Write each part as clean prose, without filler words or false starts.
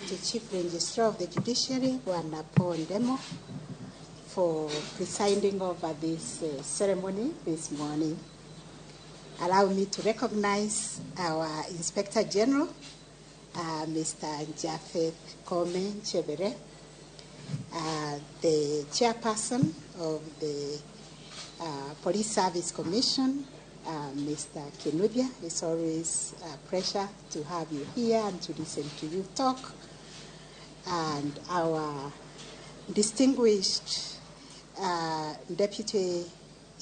the Chief Registrar of the Judiciary, Bwana Paul Ndemo, for presiding over this ceremony this morning. Allow me to recognize our Inspector General, Mr. Japheth Kome Chebere, the chairperson of the Police Service Commission, Mr. Kinuthia. It's always a pleasure to have you here and to listen to you talk. And our distinguished Deputy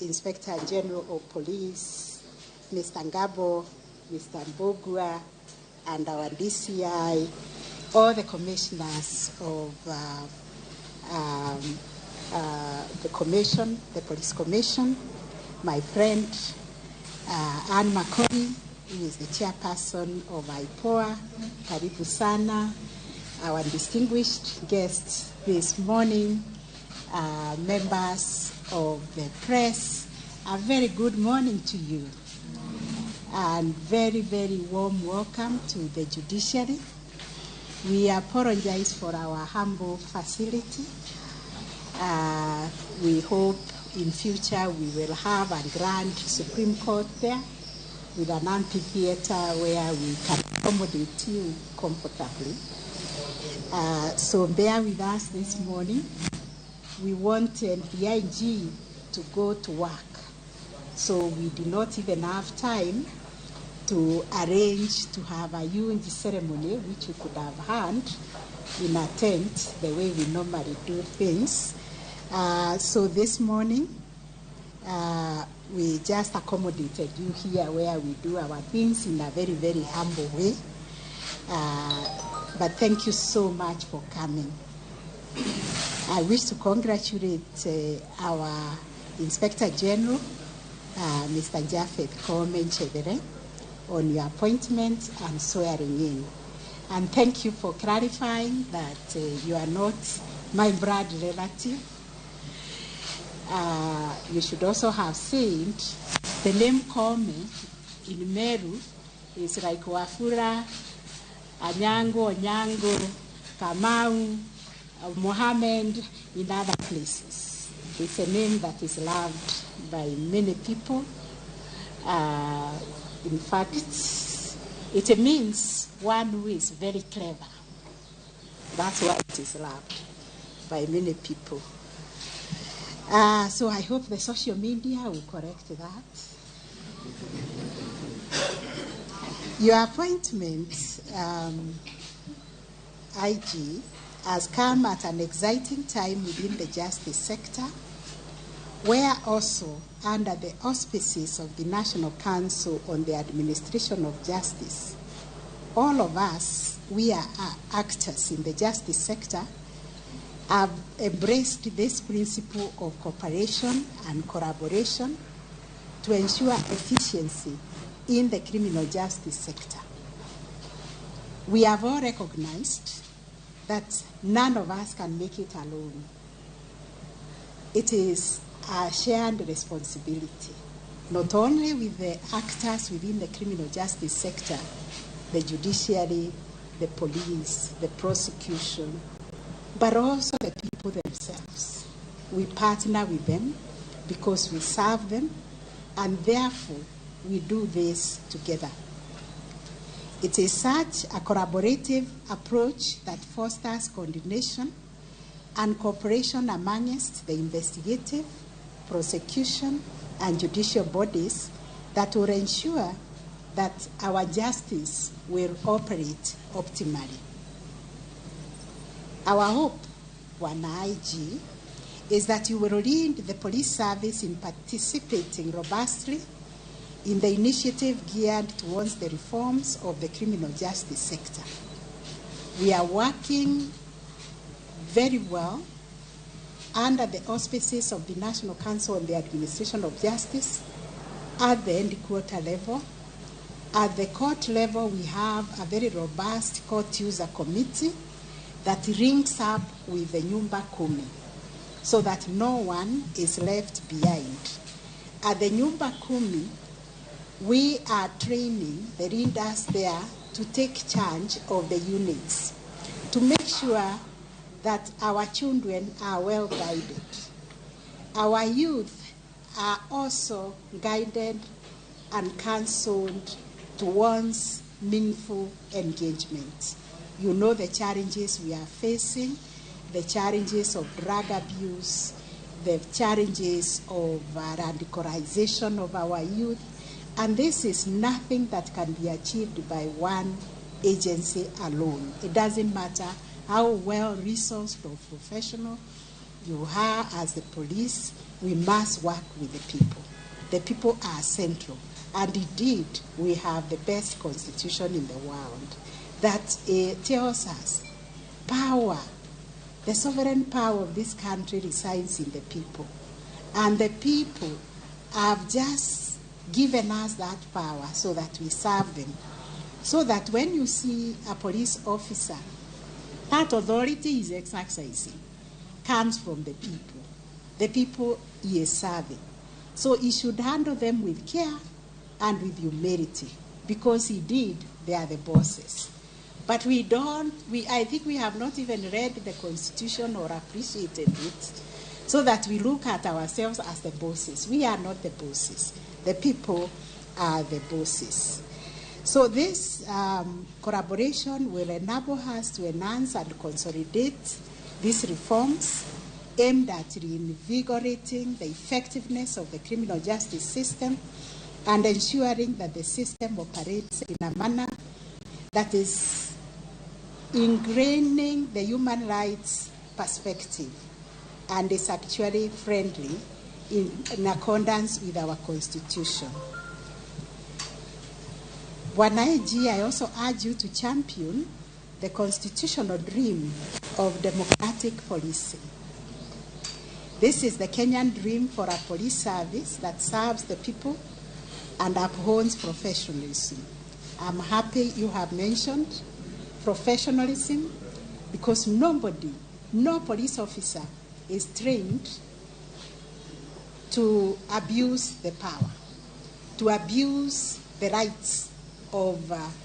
Inspector General of Police, Mr. Ngabo, Mr. Mbogua, and our DCI, all the commissioners of the commission, the police commission, my friend Anne Makori, who is the chairperson of IPOA, Karibu Sana, our distinguished guests this morning, members of the press, a very good morning to you. And very, very warm welcome to the judiciary. We apologize for our humble facility. We hope in future we will have a grand Supreme Court there with an amphitheater where we can accommodate you comfortably. So bear with us this morning. We wanted the IG to go to work, so we did not even have time to arrange to have a huge ceremony, which we could have had in a tent, the way we normally do things. So this morning, we just accommodated you here where we do our things in a very, very humble way. But thank you so much for coming. I wish to congratulate our Inspector General, Mr. Japheth Kome Chebere, on your appointment and swearing in. And thank you for clarifying that you are not my blood relative. You should also have said the name Kome in Meru is like Wafula, Anyango, Onyango, Kamau, Mohammed in other places. It's a name that is loved by many people. In fact, it means one who is very clever. That's why it is loved by many people. So I hope the social media will correct that. Your appointment, IG, has come at an exciting time within the justice sector, where also under the auspices of the National Council on the Administration of Justice, all of us, we are actors in the justice sector, have embraced this principle of cooperation and collaboration to ensure efficiency in the criminal justice sector. We have all recognized that none of us can make it alone. It is a shared responsibility, not only with the actors within the criminal justice sector, the judiciary, the police, the prosecution, but also the people themselves. We partner with them because we serve them, and therefore we do this together. It is such a collaborative approach that fosters coordination and cooperation amongst the investigative, prosecution, and judicial bodies that will ensure that our justice will operate optimally. Our hope, Bwana IG, is that you will lead the police service in participating robustly in the initiative geared towards the reforms of the criminal justice sector. We are working very well under the auspices of the National Council on the Administration of Justice at the end quarter level. At the court level, we have a very robust court user committee that links up with the Nyumba Kumi so that no one is left behind. At the Nyumba Kumi, we are training the leaders there to take charge of the units. to make sure that our children are well guided. Our youth are also guided and counseled towards meaningful engagement. You know the challenges we are facing, the challenges of drug abuse, the challenges of radicalization of our youth, and this is nothing that can be achieved by one agency alone. It doesn't matter how well resourced or professional you are as the police, we must work with the people. The people are central, and indeed we have the best constitution in the world that tells us power. The sovereign power of this country resides in the people. And the people have just given us that power so that we serve them. So that when you see a police officer, that authority is exercising comes from the people. The people he is serving. So he should handle them with care and with humility, because indeed they are the bosses. But I think we have not even read the Constitution or appreciated it, so that we look at ourselves as the bosses. We are not the bosses. The people are the bosses. So this collaboration will enable us to enhance and consolidate these reforms aimed at reinvigorating the effectiveness of the criminal justice system and ensuring that the system operates in a manner that is ingraining the human rights perspective and is actually friendly in accordance with our Constitution. Bwana AG, I also urge you to champion the constitutional dream of democratic policing. This is the Kenyan dream for a police service that serves the people and upholds professionalism. I'm happy you have mentioned professionalism, because no police officer is trained to abuse the power, to abuse the rights of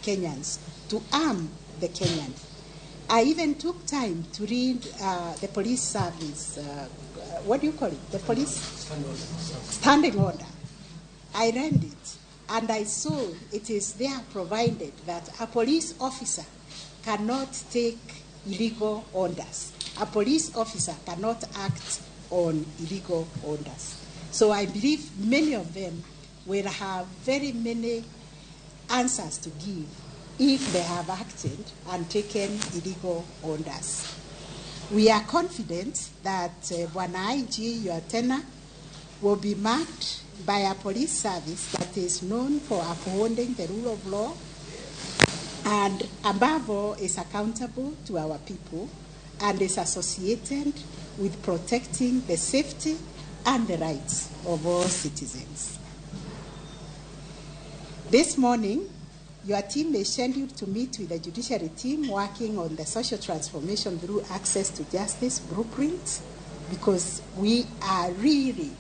Kenyans, to harm the Kenyans. I even took time to read the police service, what do you call it? The police? Standing order. I read it, and I saw it is there provided that a police officer cannot take illegal orders. A police officer cannot act on illegal orders. So I believe many of them will have very many answers to give if they have acted and taken illegal orders. We are confident that Bwana IG, your tenure, will be marked by a police service that is known for upholding the rule of law and above all is accountable to our people and is associated with protecting the safety and the rights of all citizens. This morning, your team is scheduled to meet with the judiciary team working on the social transformation through access to justice blueprint, because we are really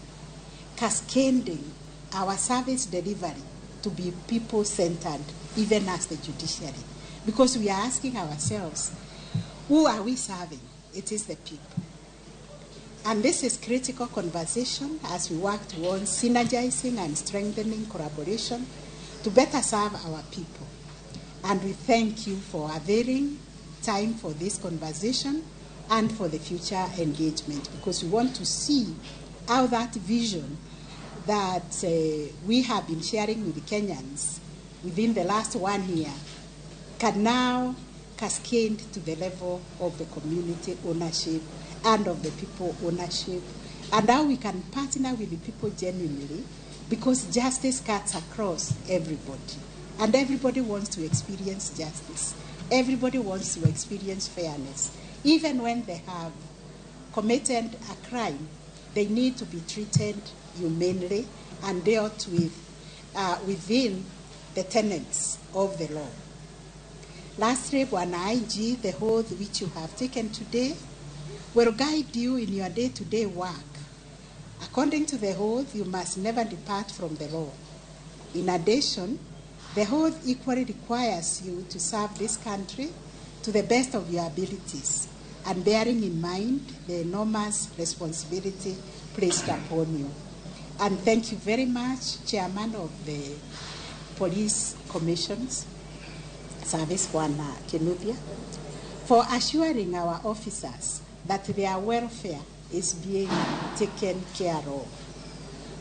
cascading our service delivery to be people-centered, even as the judiciary. Because we are asking ourselves, who are we serving? It is the people. And this is critical conversation as we work towards synergizing and strengthening collaboration to better serve our people. And we thank you for availing time for this conversation and for the future engagement, because we want to see how that vision that we have been sharing with the Kenyans within the last 1 year can now cascade to the level of the community ownership and of the people ownership, and how we can partner with the people genuinely, because justice cuts across everybody. And everybody wants to experience justice. Everybody wants to experience fairness. Even when they have committed a crime, they need to be treated humanely and dealt with within the tenets of the law. Lastly, Bwana IG, the oath which you have taken today will guide you in your day-to-day work. According to the oath, you must never depart from the law. In addition, the oath equally requires you to serve this country, to to the best of your abilities, and bearing in mind the enormous responsibility placed upon you. And thank you very much, Chairman of the Police Commissions Service, Bwana Kinuthia, for assuring our officers that their welfare is being taken care of.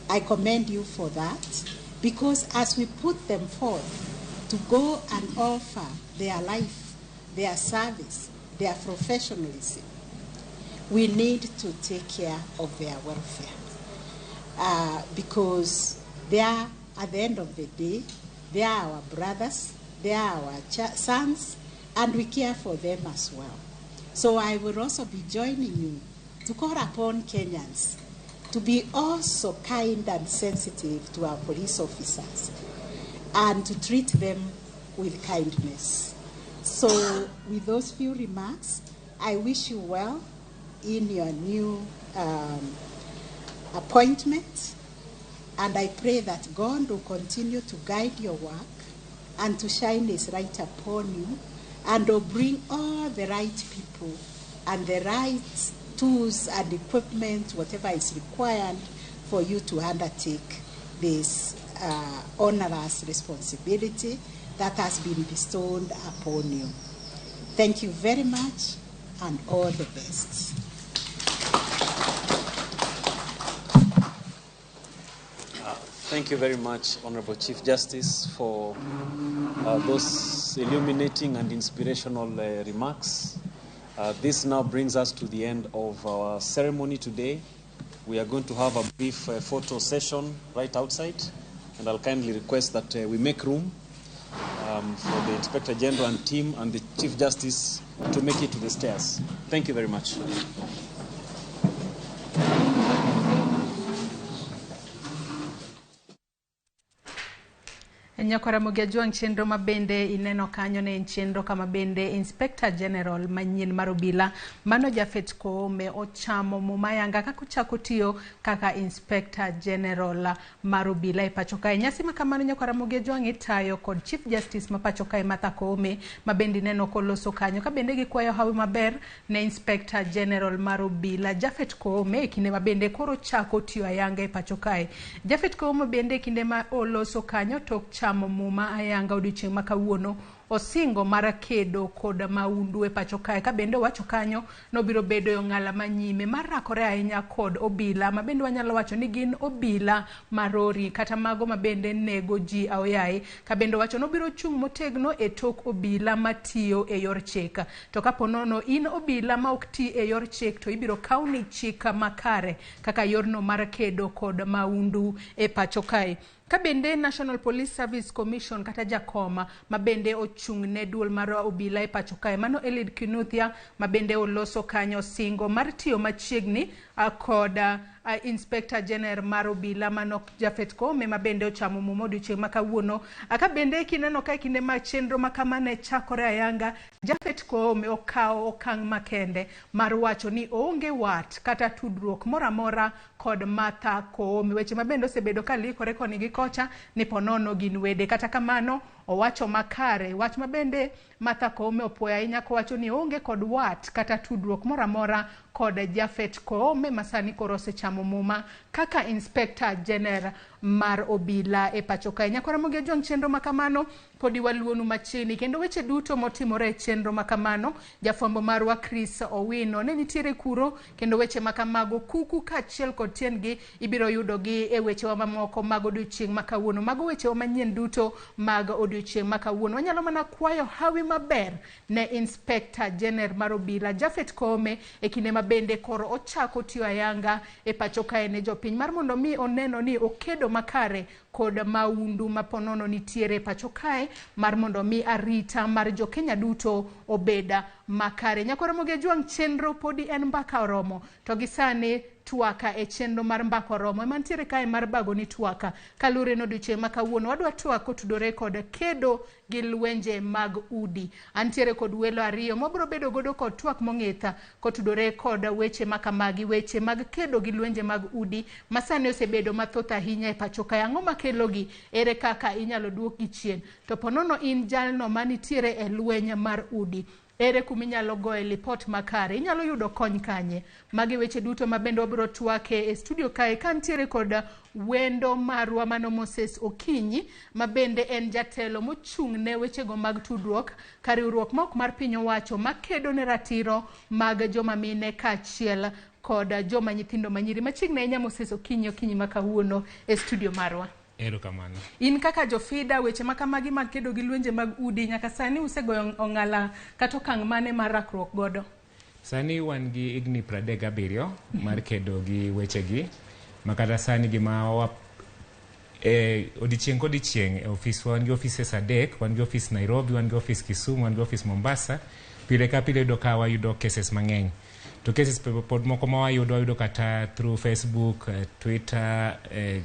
I commend you for that, because as we put them forth to go and offer their life, their service, their professionalism, we need to take care of their welfare. Because they are, at the end of the day, they are our brothers, they are our sons, and we care for them as well. So I will also be joining you to call upon Kenyans to be also kind and sensitive to our police officers and to treat them with kindness. So with those few remarks, I wish you well in your new appointment, and I pray that God will continue to guide your work and to shine His light upon you, and will bring all the right people and the right tools and equipment, whatever is required for you to undertake this onerous responsibility that has been bestowed upon you. Thank you very much, and all the best. Thank you very much, Honorable Chief Justice, for those illuminating and inspirational remarks. This now brings us to the end of our ceremony today. We are going to have a brief photo session right outside, and I'll kindly request that we make room for the Inspector General and team and the Chief Justice to make it to the stairs. Thank you very much. Nyakora Ramogi chenro mabende ineno kanyo ne chenro kama bende Inspector General manyien marobila mano Jafet Koome ochamo mumayanga kakuchako tiyo kaka Inspector General marobila e pachoka nyasi makamano Nyakora Ramogi itayo kod Chief Justice mapachoka Martha Koome mabende neno koloso kanyo kabende gikwayo hawi maber ne Inspector General marobila Jafet Koome kinde mabende koro chako tiyo ayanga e pachoka Jafet Koome bende kinde ma oloso kanyo tok chamo muma ayanga odiochieng' makawuono osingo marakedo kod maundu e pacho kae ka bende wacho kanyo no biro bedo yo ng'ala manyime marakore ahinya kod obila mabende wanyalo wacho ni gin obila marori kata mago mabende nego ji aoyaye ka bende wacho no biro chung' motegno e tok obila matiyo e yor chik to kaponono in obila ma ok ti e yor chik to ibiro kauni chika makare kaka yorno marakedo kod maundu e pacho kae kabende National Police Service Commission kata jakoma mabende ochung'ne duol mar obila e pacho kae mano Elid Kinuthia mabende oloso kanyo singo mar tiyo machiegni kod Inspector General mar obila mano Jafet Koome mabende ochamo mumo odiochieng' makawuono akabende kineno kae kinde ma chenro makamane chakore ayanga Jafet Koome okawo okang' makende mar wacho ni onge wat kata tudruok moramora kod Martha Koome weche mabende osebedo kalikore koni gi kocha ni ponono gin wede kata kamano owacho makare wach mabende Martha Koome opoya ahinya kowacho ni onge kod wat kata tudruok moramora kod Jafet Koome masani koro osechamo muma kaka Inspector General mar obila e pacho kae Nyakora Ramogi chenro makamano podi waluonu machiegni kendo weche duto motimore e chenro makamano jafwambo marwa Chris Owino ne nitiere kuro kendo weche makamago kuku kachiel kod tiendgi ibiro yudogi e wechewa mamoko mag odiochieng' makawuono mago wechewa manyien duto mag odiochieng' makawuono wanyalo mana kwayo hawi maber ne Inspector General mar obila Jafet Koome e kinde mabende koro ochako tiyo ayanga e pacho kae ne jopiny mar mondo mi oneno ni okedo makare kod maundu maponono nitiere pacho kae mar mondo mi arita mar jo Kenya duto obeda makare Nyakora Ramogi chenro podi en mbaka oromo to gisane twaka e chenro mar mbako romo mantiere kae mar bago ni twaka kalure no odiochieng' makawuono wadwa twaka tudore kod kedo gi lwenje mag udi antiere kod welo ariyo mobro bedo godo kod twak mong'etha kotudore kod weche makamagi weche mag kedo gi lwenje mag udi masane osebedo mathoth ahinya e pacho kae ang'o makelogi ere kaka inyalo duokgi chien to ponono in jalno manitiere e lweny mar udi ere kuminyalo goe lipot makare, inyalo yudo kony kanye. Magi weche duto mabende wabiro twake e studio kae kantiere kod wendo marwa mano Moses Okinyi mabende en jatelo mochung'ne wechego mag tudruok kariwruok mok mar piny owacho makedo ne ratiro mag joma mine kaachiel kod joma nyithindo manyiri. Machiegni ahinya Moses Okinyi makawuono e studio marwa. Erokamano. In kaka jofida weche makamagi mag kedo gi lwenje mag udi nyaka sani usegoyo ong'ala kata okang' mane mar rakruok godo? Sani wan gi igni 37 mar kedo gi wechegi makata sani gima odiochieng' kodiochieng' e ofiswa wan gi offices 3, wan gi office Nairobi, wan gi office Kisumu, wan gi office Mombasa. Pile ka pile wayudo cases mang'eny. To cases pod moko ma wayudo kata through Facebook, Twitter,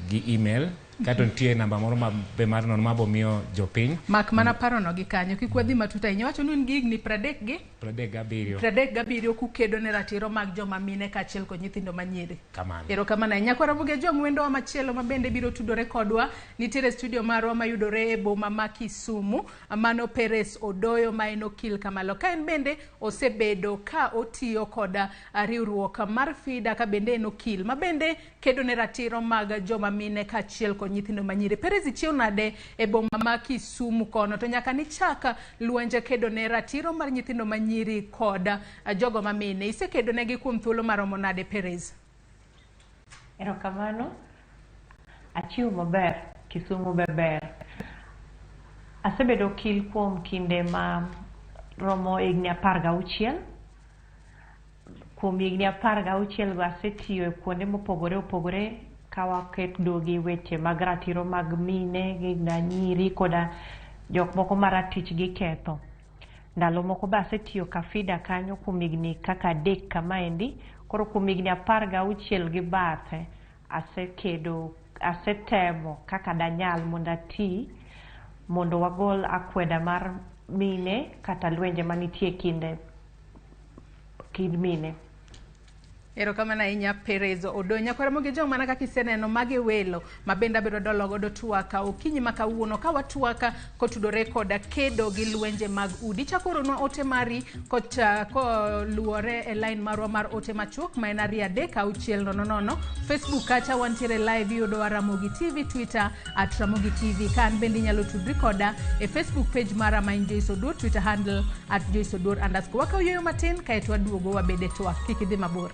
gi email. Kato nitie namba moro be mar nono mabo miyo jopiny. Mak mana parono gi kanyo kik wadhi matuta ahinya. Wacho nun gi igni 37 kukedo ne ratiro mag joma mine kaachiel kod nyithindo manyiri. Kamano. Erokamano ahinya. Kwarabuge jong'wendowa machielo mabende biro tudore kodwa nitiere studio marwa mayudore e boma ma Kisumu, mano Peres Odoyo ma en okil kamalo. Ka en bende osebedo ka otiyo kod riwruok mar FIDA ka bende en okil mabende kedo ne ratiro mag joma mine kaachiel kod nyithindo manyiri. Perez ichiew nade e boma ma Kisumu kono to nyaka ni chaka luenje kedo ne ratiro mar nyithindo manyiri kod jogo mamine. Isekedo negi kuom thuolo maromo nade Perez? Erokamano. Achiew maber, Kisumu beber. Asebedo okil kuom kinde ma romo igni 16. Kuom igni 16 go asetiyo kuonde mopogore opogore kawa kedo gi weche mag ratiro mag mine gi nyiri koda jok moko maratich gi ketho. Ndalo moko ba asetiyo ka FIDA kanyo kuom igni kaka 3 kama endi. Koro kuom igni 16 gi bathe asetemo kaka danyal mondo ati mondo wagol akweda mar mine kata lwenje manitie kind mine. Erokamano ahinya Perez Odoyo. Kwarabuge jong mana kaka iseneno magi welo mabende abiro dolo godo twaka Okinyi makawuono ka watwaka kotudore koda kedo gi lwenje mag udi. Chakoronwa ote mari koluore e line marwa mar ote machuok ma en 33600. Facebook kacha wantiere live yudo Ramogi TV, Twitter @Ramogi TV. Kan bende nyalo tudri koda e Facebook page mara ma en Joyce Odur, Twitter handle @JoyceOdur_. Wakaw matin kaeto waduogo wabede twak kik idhi mabor.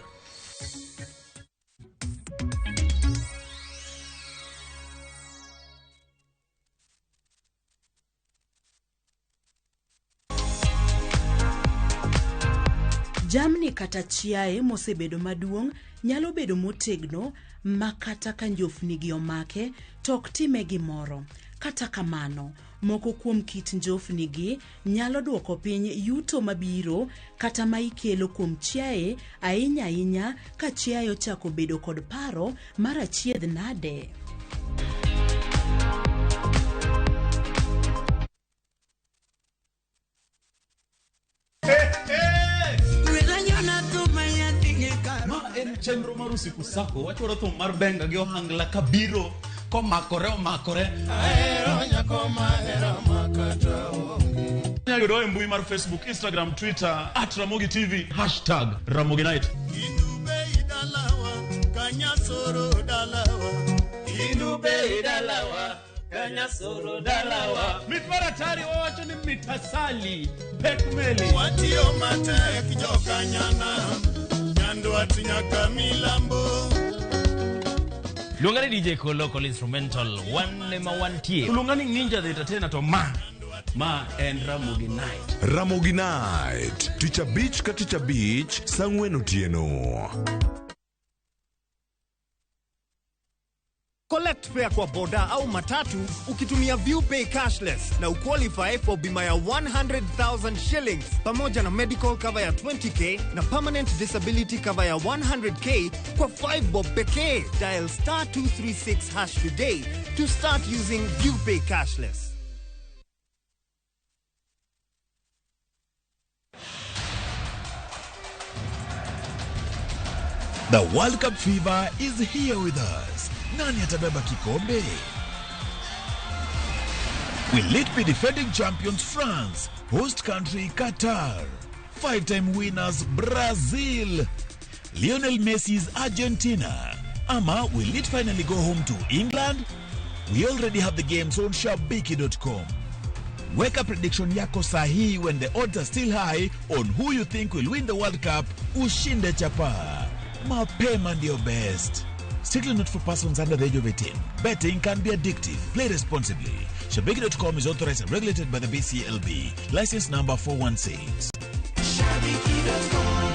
Jamni kata chiaye mosebedo maduong' nyalo bedo motegno makata ka njofni gi omake tok time gimoro. Kata kamano, moko kuom kit njofni gi nyalo duoko piny yuto mabiro kata ma ikelo kuom chiaye ahinya ka chiaye ochako bedo kod paro mar achiedh nade. En chenro mar usiku sako wachoro thum mar benga gi ohangla kabiro komakore ahero nyako mahera makata onge. Nyayudo e mbui mar Facebook, Instagram, Twitter @Ramogi TV #Ramogi Night. Indube idalawa kanyasoro dalawa. Indube idalawa kanyasoro dalawa. Mitmaratari wacho ni mitasali pekmeli. Watio matek jokanyana. Lungani DJ ko local instrumental one ma one tie. Lungani Ninja the Entertainer to ma en Ramogi Night. Ramogi Night. Ticha Beach ka Ticha Beach Sang'wen otieno. Collect fare kwa boda au matatu ukitumia ViewPay cashless na uqualify for bima ya 100,000 shillings pamoja na medical cover ya 20k na permanent disability cover ya 100k kwa 5 bob pekee. Dial *236# today to start using ViewPay cashless. The World Cup fever is here with us. Nani atabeba kikombe? Will it be defending champions France, host country Qatar? 5-time winners Brazil, Lionel Messi's Argentina. Ama, will it finally go home to England? We already have the games on shabiki.com. Weka prediction yako sahi when the odds are still high on who you think will win the World Cup. Ushinde chapa. Mapema ndio best. Strictly not for persons under the age of 18. Betting can be addictive. Play responsibly. Shabiki.com is authorized and regulated by the BCLB. License number 416. Shabiki.com.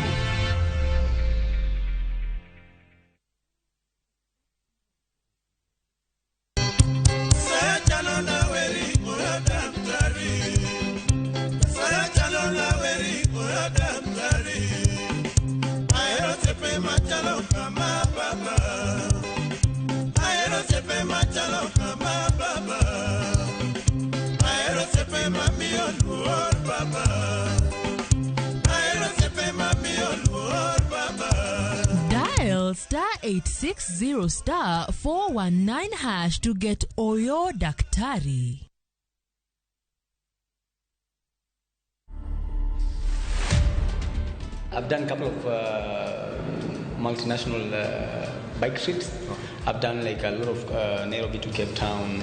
Dial *860*419# to get Oyo Daktari. I've done a couple of multinational bike trips. I've done like a lot of Nairobi to Cape Town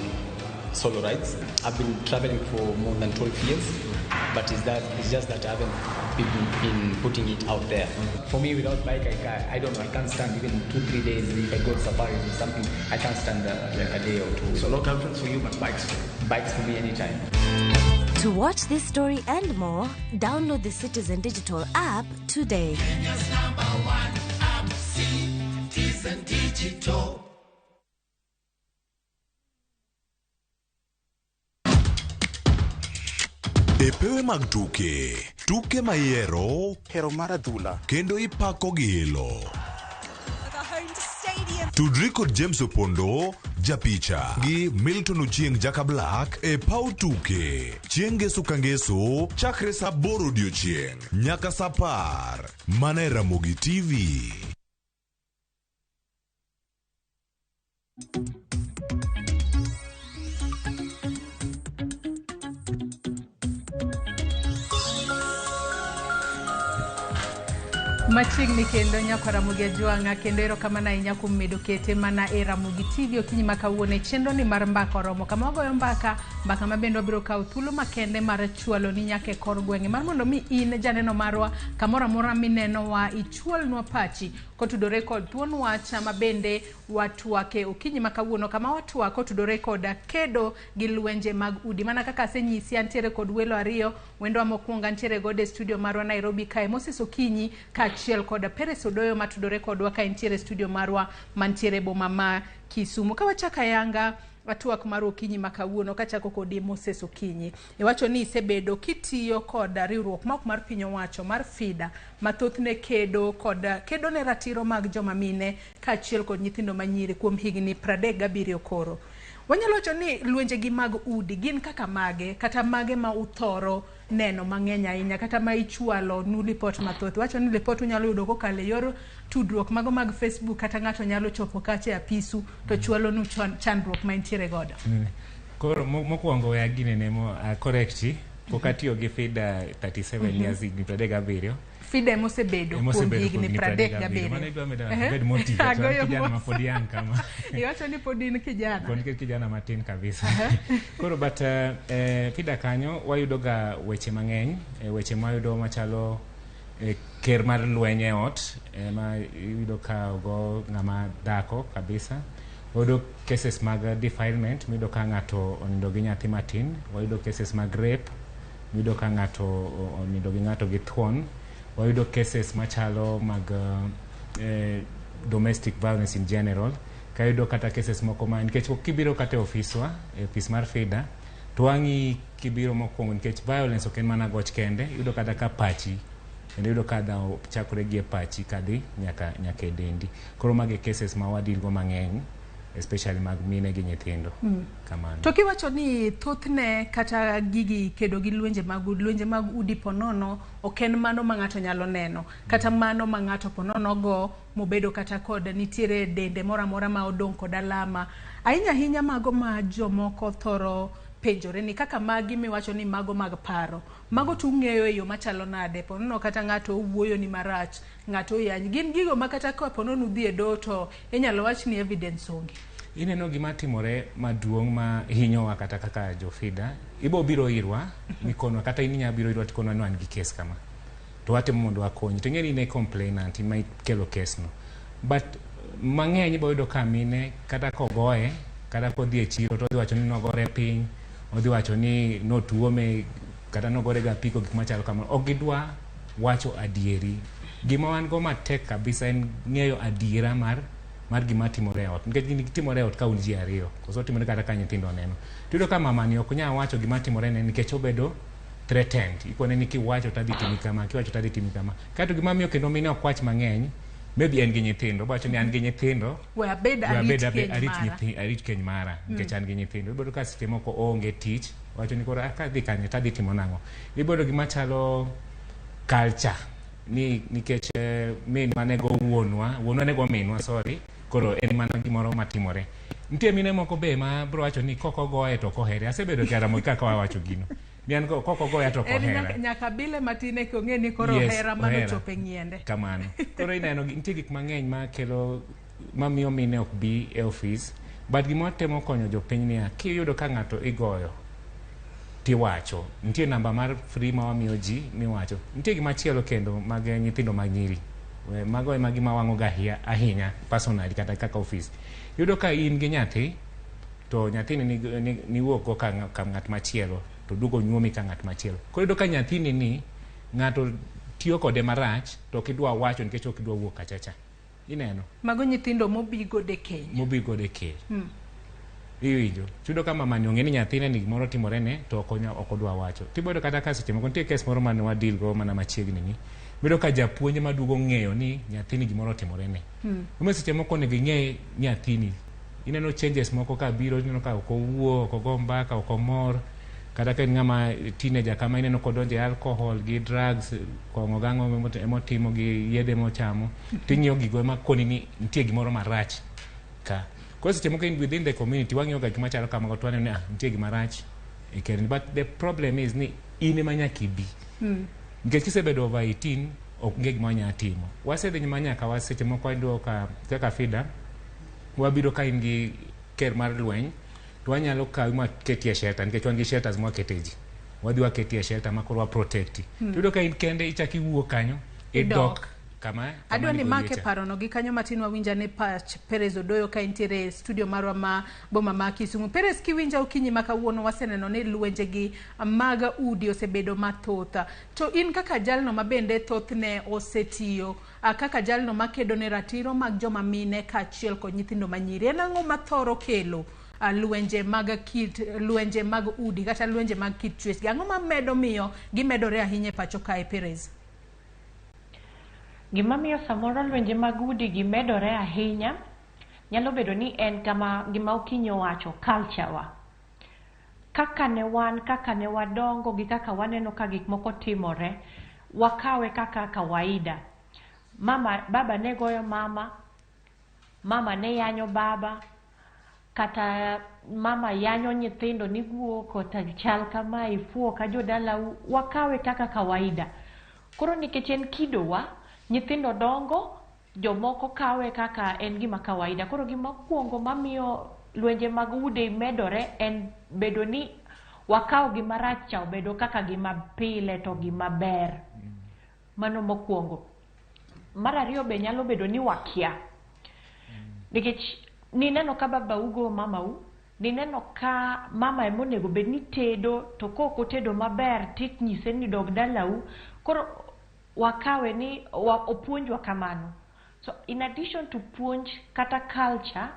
solo rides. I've been traveling for more than 12 years, but it's just that I haven't been putting it out there. For me, without bike, I don't know, I can't stand even 2-3 days. If I go to safari or something, I can't stand a day or two. So local trips for you, but bikes for me anytime. To watch this story and more, download the Citizen Digital app today. Kenya's #1 app, Citizen Digital. Epewe mag tuke mayero, hero maradhula, kendo ipako gilo. Tudri kod James Opondo, Japicha, gi Milton Ochieng Jaka Black, e pau tuke. Chiengeso kangeso, chakre sa boro odiochieng, nyaka sa par, mana e Ramogi TV. Machiegni kendo nyakwara Ramogi Ajwang'a kendo erokamano ahinya kuom medo kete mana e Ramogi TV okinyi ma kawuono e chenro ni mar mbaka oromo kama wagoyo mbaka ma bende wabiro kawo thuolo makende mar chwalo ni nyaka e kor gwenge mar mondo mi in janeno marwa kamoro amora minenowa ichwalnwa pachi kotudore kod thuon wach ma bende watwake okinyi ma kawuono kama watwako kotudore kod kedo gi lwenje mag udi mana kaka asenyisi antiere kod welo ariyo wendo mokwongo antiere gode studio marwa Nairobi kae Moses Okinyi kachiel kod Peres Odoyo matudore kodwa ka entiere studio marwa mantiere boma ma Kisumu kawachaka yanga watwak mar okinyi makawuono kachako kodi Moses Okinyi iwacho ni isebedo kitiyo kod riwruok mar piny owacho mar FIDA mathothne kedo ne ratiro mag joma mine kachiel kod nyithindo manyiri kuom higni 37 koro. Wanyalo wacho ni lwenje gi mag udi gin kaka mage kata mage ma uthoro neno mang'eny ahinya kata ma ichwalo nu report mathoth. Wacho ni report unyalo yudo kokale yor tudruok mago mag Facebook kata ng'ato nyalo chopo kache apisu to chwalo nu chandruok ma intiere godo. Koro mokwongo ya gine nemo correcti pokatiyo gi FIDA 37 years higni 37. FIDA mosebedo kuom higni 37. Mane gwa bed moti kijana mapodian kama. Iwacho ni podin kijana. Podin kijana matin kabisa. Koro but FIDA kanyo wayudo ga weche mang'eny, weche mayudo machalo ker mar lwenye ot ma yudo ka go ng'ama dako kabisa. Wayudo cases mag defilement, mido ka ng'ato onindo gi nyathi matin. Wayudo cases mag rape, mido ka ng'ato onindo gi ng'ato gi thuon. Wayudo cases machalo mag domestic violence in general. Kayudo kata cases moko ma nikech kibiro kata ofiswa, ofis mar FIDA, to wangi kibiro mokwongo nikech violence ok en mana goch kende, yudo kata ka pachi kendo yudo kada chakore gi pachi kadhi nyaka dendi. Koro mage cases ma wadilgo mang'eny, especially mag mine gi nyithindo. Kamano. To kiwacho ni thothne kata gigi kedo gi lwenje mag udi ponono oken mano ma ng'ato nyalo neno kata mano ma ng'ato ponono go mobedo kata kod nitiere dende mora ma odong' kod alama ahinya mago ma jomoko thoro penjore ni kaka magi miwacho ni mago mag paro. Mago tung'eyo e yo machalo nade, ponono kata ng'ato wuoyo ni marach, ng'ato yanyi. Gin gigo makata ka ponono udhi e do to inyalo wach ni evidence onge. Ineno gima timore maduong' ma hinyowa kata kaka jofida, ibo biro irwa, mikonwa kata ininya biro irwa tikonwa ni wan gi kes kama. To watemo mondo wakonyi. To ng'eni ne complainant ma ikelo kes no. But mang'eny ibo yudo ka mine kata kogoye, kata kodhi e chiro to odhi wacho ni nogore piny, odhi wacho ni notuome kata nogore ga piko gik machalo kamano. Ok gidwa wacho adieri. Gima wan go matek kabisa en ng'eyo adiera mar gima timore ot. Nikech gini timore ot ka un ji ariyo. Koso timore kata ka nyithindo neno. Tudo ka mamani ok nya wacho gima timore ne nikech obedo threatened. Ikone ni kiwacho tadhi timi kama, kiwacho tadhi timi kama. Kato gima miyo kendo mine ok wach mang'eny, maybe en gi nyithindo, wacho ni an gi nyithindo. We abed arit keny mara. Nikech an gi nyithindo. Ibodo ka seche moko onge tich, wacho ni koro akadhi kanye tadhi timo nang'o. Ibodo gima chalo culture. Nikech min manego wuonwa nego minwa, sorry. Koro en mana gimoro matimore. Nitie mine moko be ma bro wacho ni koko goye to kohere. Asebedo kara mo kaka wawacho gino. Nian koko goya to kohera. Nyaka bile matine ko ng'e ni koro hera mano chope ng'iende. Kamano. Koro ineno nitie gik mang'eny ma kelo mamiyo mine ok bi e office. But gima temo konyo jopiny ni kiyudo ka ng'ato igoyo tiwacho. Nitie namba mar free ma wamiyo ji miwacho. Nitie gima chielo kendo mag nyithindo mag nyiri. Mago ema gima wang'o ga ahinya personally kata kaka office. Yudo ka in gi nyathi to nyathini ni wuok go ka ng'at machielo to dugo nyuomi ka ng'at machielo. Koro yudo ka nyathini ni ng'ato tiyo kode marach to kidwa wacho nikech ok idwa wuok kachacha. Ineno? Mago nyithindo mobigo de keny. Mobigo de keny. Iwinjo. Yudo ka mamani ong'e ni nyathine ni gimoro timore ne to ok odwa wacho. Tibodo kata ka seche moko nitie kes moro mane wadil go mana machiegni ni. Bedo ka japuonj madugo ng'eyo ni nyathini gimoro timore ne. Ume seche moko ne ging'e nyathini. Ineno changes moko ka biro, ineno ka ok owuo, ok ogo mbaka, ok omor. Kata ka ng'ama teenager kama ineno kodonje alcohol gi drugs, kong'o gang'o emotimo gi yedhe mochamo. Ting'iyo gigo ema koni ni nitie gimoro marach ka. Koro seche moko within the community wang'iyo ga gima chalo kamago to waneno ni nitie gima rach e kend. But the problem is ni in ema nyaka ibi. Nikech kisebedo over 18 ok nge gima wanya timo. Wasedhi nyima nyaka waseche moko wayudo kaka FIDA wabiro ka in gi ker mar lweny to wanyalo kawi ma ketie shelter nikech wan gi shelters mwa keteji. Wadhi waketie shelter makoro wa protect. Tudo ka in kende ichaki wuok kanyo idok kama adwa ni make parono gi kanyo matin wawinja ne pach Perez Odoyo ka intiere studio marwa ma boma ma Kisumu. Perez, kiwinja okinyi maka wuono waseneno ni lwenje gi maga udi osebedo mathotha. To in kaka jalno mabende thothne osetiyo, kaka jalno makedo ne ratiro mag joma mine ka achiel kod nyithindo manyiri, en ang'o mathoro kelo lwenje mag udi kata lwenje mag kit chwech? Ang'o mamedo miyo gimedore ahinya e pacho kae, Perez? Gima miyo samoro lwenje mag udi gimedore ahinya nyalo bedo ni en kama gima okinyo wacho culture wa. Kaka ne wadongo gi kaka waneno ka gik moko timore, wakawe kaka kawaida. Baba ne goyo mama ne yanyo baba, kata mama yanyo nyithindo ni guoko ta chal kama ifuo ka jodala, wakawe kaka kawaida. Koro nikech en kidowa, nyithindo dongo, jomoko kawe kaka en gima kawaida. Koro gima kuongo mamiyo lwenje mag udi medore en bedo ni wakaw gima rach cha bedo kaka gima pile to gima ber. Mano mokuongo. Mar ariyo be nyalo bedo ni wakia. Nikech nineno ka baba ugo mama u, nineno ka mama emonego bed ni tedo to koko tedo maber tik nyise ni dog dalau. Koro wakawe ni opuonjwa kamano. So in addition to puonj kata culture,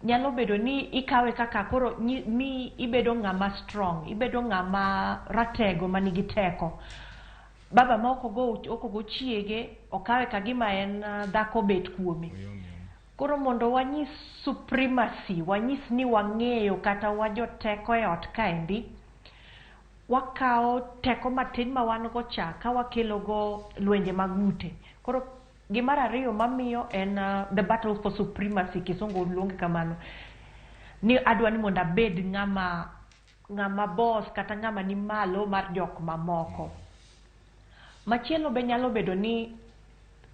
nyalo bedo ni ikawe kaka koro mi ibedo ng'ama strong, ibedo ng'ama ratego manigi teko. Baba ma okogo chiege okawe kagima en dhako bet kuome. Koro mondo wanyis supremacy, wanyis ni wang'eyo kata wajoteko e ot kaendi, wakao teko matin ma wan go cha ka wakelo go lwenje mag ute. Koro gimar ariyo mamiyo en the battle for supremacy, kisungu luonge kamano. Ni adwa ni mondo abed ng'ama ng'ama boss kata ng'ama ni malo mar jok mamoko. Machielo be nyalo bedo ni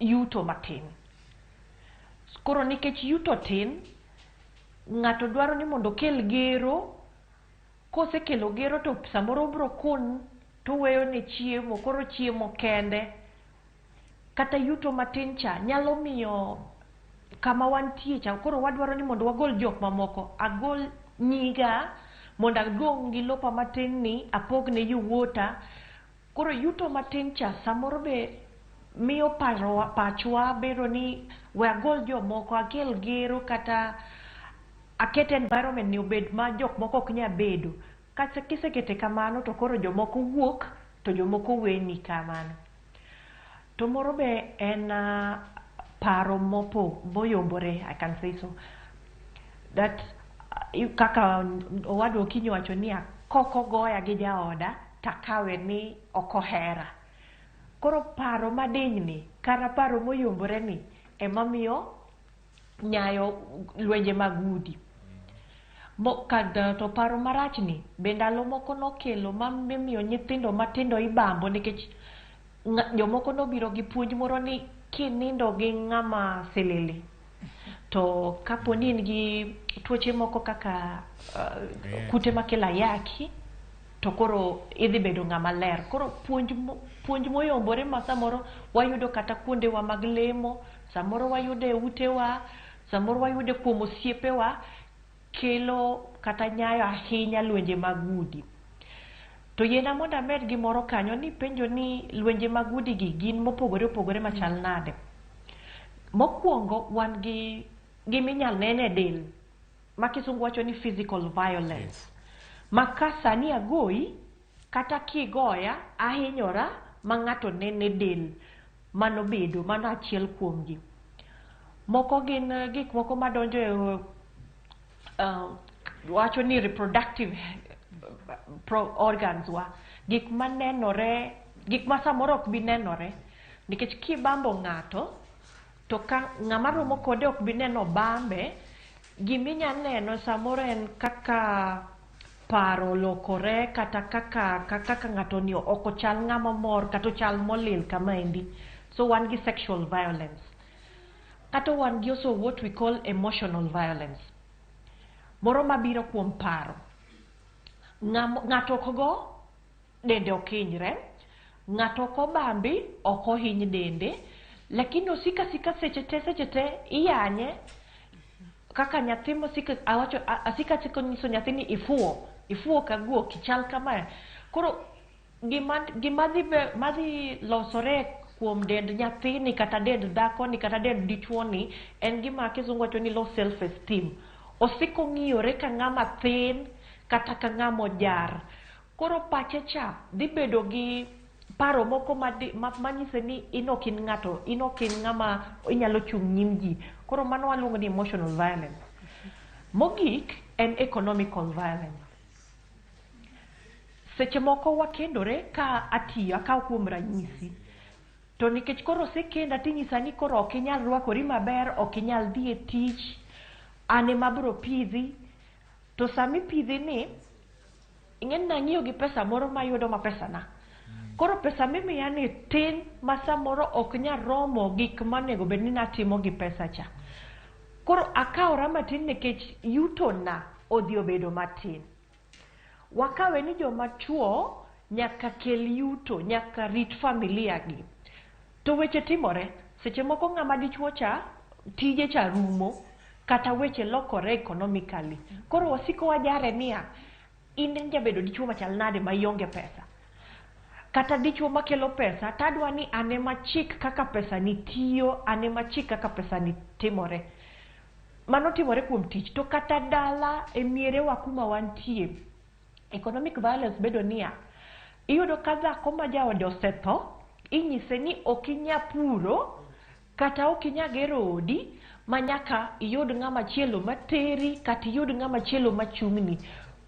yuto matin. Koro nikech yuto tin, ng'ato dwaro ni mondo kel gero, kosekelo gero to samoro bro kun to weyo ne chiemo, koro chiemo kende. Kata yuto matin cha nyalo miyo kama wantie cha, koro wadwaro ni mondo wagol jok mamoko, agol nyiga mondo agong gi lopa matin ni apogne yuwota. Koro yuto matin cha samoro be miyo pachwa bedo ni we agol jomoko, akel gero kata aket environment ni obed ma jok moko ok nya bedo. Kata kisekete kamano to koro jomoko wuok to jomoko weni kamano. To moro be en paro moyombore, I can say so. That kaka owadwa Okinyi wacho niya, koko goya gi jaoda takawe ni okohera. Koro paro madiny ni kata paro moyombore ni emamiyo nyayo lwenje mag udi. To paro marach ni be ndalo moko nokelo mamiyo nyithindo matindo ibambo nikech jomoko nobiro gi puonj moro ni kinindo gi ng'ama selele to kaponi in gi tuoche moko kaka kute makelo ayaki to koro idhi bedo ng'ama ler. Koro puonj moyombore ma samoro wayudo kata kuondewa mag lemo, samoro wayudo e utewa, samoro wayudo kuom osiepewa, kelo kata nyayo ahinya lwenje mag udi. To yiena mondo amed gimoro kanyo ni penjo ni lwenje mag udi gi gin mopogore opogore machal nade. Mokwongo wan gi giminyal nene del ma kisungu wacho ni physical violence. Maka sani agoyi kata kigoya ahinyora ma ng'ato nene del mano bedo, mano achiel kuom gi. Moko gin gik moko madonjo e wacho ni reproductive organs wa, gik manenore, gik ma samoro ok bi nenore nikech kibambo ng'ato to ka ng'ama romo kode ok bi neno bambe, giminya neno samoro en kaka paro lokore kata kaka ng'ato ni ok ochal ng'ama mor kata ochal molil kama endi. So wan gi sexual violence. Kata wan gi also what we call emotional violence. Moro mabiro kuom paro. Ng'ato ok go dende ok hinyre, ng'ato ok obambi ok ohiny dende, lakini osika seche te iyanye kaka nyathi mosika asika chiko nyiso nyathi ni ifuo ka guok ichal kama. Koro gima dhi losore kuom dend nyathini kata dend dhakoni kata dend dichuoni en gima kisungu wacho ni low self esteem. Osiko ng'iyore ka ng'ama thin kata ka ng'ama ojar. Koro pache cha dhi bedo gi paro moko manyise ni in ok in ng'ato, in ok in ng'ama inyalo chung' nyim ji. Koro mano waluongo ni emotional violence. Mogik en economical violence. Seche moko wakendore ka atiyo akaw kuom ranyisi, to nikech koro osekenda tinyisa ni koro ok inyal rwakori maber, ok inyal dhi e tich, an ema biro pidhi. To sami pidhi ni ing'eni nang'iyo gi pesa moro mayudo ma pesa na. Koro pesa mimiya ni tin ma samoro ok nyal romo gik manego bed ni natimo gi pesa cha. Koro akawra matin nikech yuto na odhi obedo matin. Wakawe ni joma chuo nyaka kel yuto, nyaka rit familia gi. To weche timore, seche moko ng'ama dichuo cha tije cha rumo kata weche lokore economically. Koro wasiko wajare niya, in jabedo dichuo machal nade ma ionge pesa. Kata dichuo makelo pesa, tadwa ni ane machik kaka pesa ni tiyo, ane machik kaka pesa ni timore. Mano timore kuom tich. To kata dala e miere wa kuma wantie, economic violence bedo niya, iyudo ka dhako ma jaode osetho, inyise ni ok inya puro kata ok inya gero odi manyaka iyud ng'ama chielo materi kata iyud ng'ama chielo machung'ni.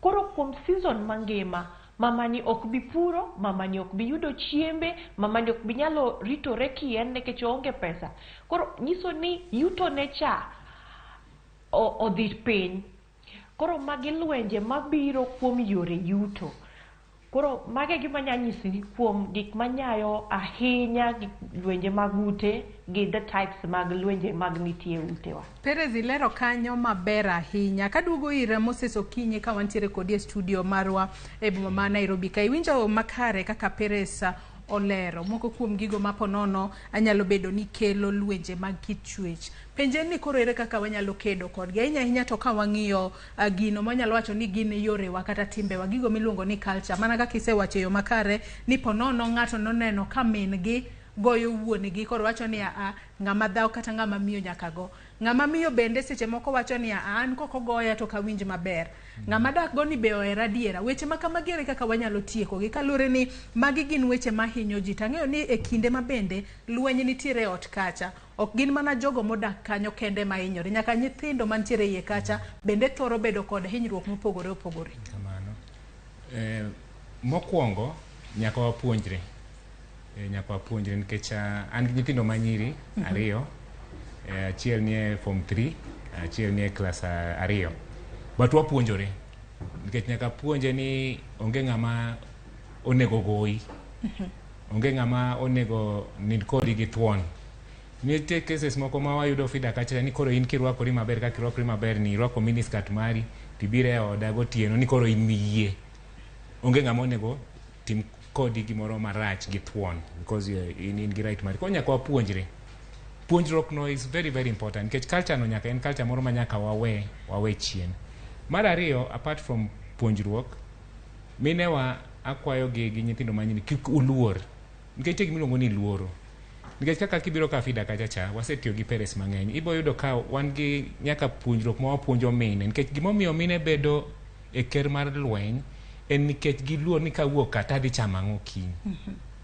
Koro kuom season mangima, mamani ok bi puro, mamani ok bi yudo chiembe, mamani ok bi nyalo ritore kien nikech oonge pesa. Koro nyiso ni yuto ne cha odhi piny. Koro magi lwenje mabiro kuom yore yuto. Koro mage gima nyanyisi kuom gik manyayo ahinya lwenje mag ute gi the types mag lwenje mag nitie utewa. Perez ilero kanyo maber ahinya. Kaduogo ira Moses Okinyi ka wantiere kodi e studio marwa e boma ma Nairobi. Ka iwinjo makare kaka Perez olero moko kuom gigo maponono anyalo bedo ni kelo lwenje mag kitchwech. Penje ni koro ere kaka wanyalo kedo kodgi ahinya to ka wang'iyo gino manyalo wacho ni gin yorewa kata timbewa gigo miluongo ni culture. Mana kaka isewacho yo makare ni ponono ng'ato noneno ka min gi goyo wuongi koro wacho ni ng'ama dhao kata ng'ama miyo nyaka go. Ng'ama miyo bende seche moko wacho ni an koko goya to kawinj maber. Ng'ama dak go ni be ohera diera. Weche makamagere kaka wanyalo tieko gi kalure ni magi gin weche mahinyo ji. Tang'eyo ni e kinde mabende lweny nitiere ot kacha. Ok gin mana jogo modak kanyo kende mahinyore. Nyaka nyithindo mantiere iye kacha bende thoro bedo kod hinyruok mopogore opogore. Kamano. Mokwongo nyaka wapuonjre. Nyaka wapuonjre nikech an gi nyithindo manyiri ariyo. Achiel nie form 3, achiel nie class 2. But wapuonjore. Nikech nyaka puonje ni onge ng'ama onego goyi. Onge ng'ama onego nid kodi gi thuon. Nitie cases moko ma wayudo fida kacha ni koro in kirwakori maber ka kirwakori maber ni irwako miniskirt mari tibire e oda gotieno ni koro in miyie. Onge ng'ama onego tim kodi gimoro marach gi thuon because in gi right mari. Ko nyaka wapuonjre. Puonjruok no is very very important nikech culture no nyaka en culture moro ma nyaka wawe chien. Mar ariyo, apart from puonjruok, minewa akwayo gi nyithindo manyini kik uluor. Nikech gimiluongo ni luoro. Nikech kaka kibiro ka fida kacha cha wasetiyo gi Perez mang'eny. Ibo yudo ka wan gi nyaka puonjruok ma wapuonjo mine nikech gimomiyo mine bedo e ker mar lweny en nikech giluor ni kawuok kata dhi chama ang'o kiny.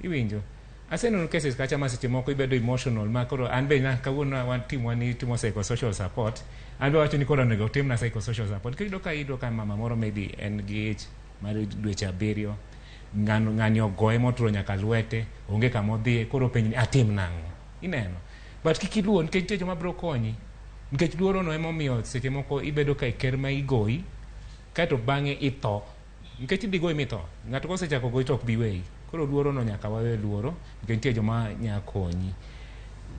Iwinjo? Asenono cases kacha ma seche moko ibedo emotional ma koro an be kawuono wan timo psychosocial support. An be wacho ni koro onego timna psychosocial support. Kiyudo ka mama moro maybe en gi ich mar dweche 7 ng'ani ogoye moturo nyaka lwete onge kama odhiye koro penj ni atim nang'o. Ineno? But kik iluor nikech nitie joma biro konyi. Nikech luoro no emomiyo seche moko ibedo ka ker ma igoyi kaeto bang'e itho. Nikech idhi goyi mitho. Ng'ato kosechako goyi to ok bi weyi. Koro luoro no nyaka wawe luoro nikech nitie joma nya konyi.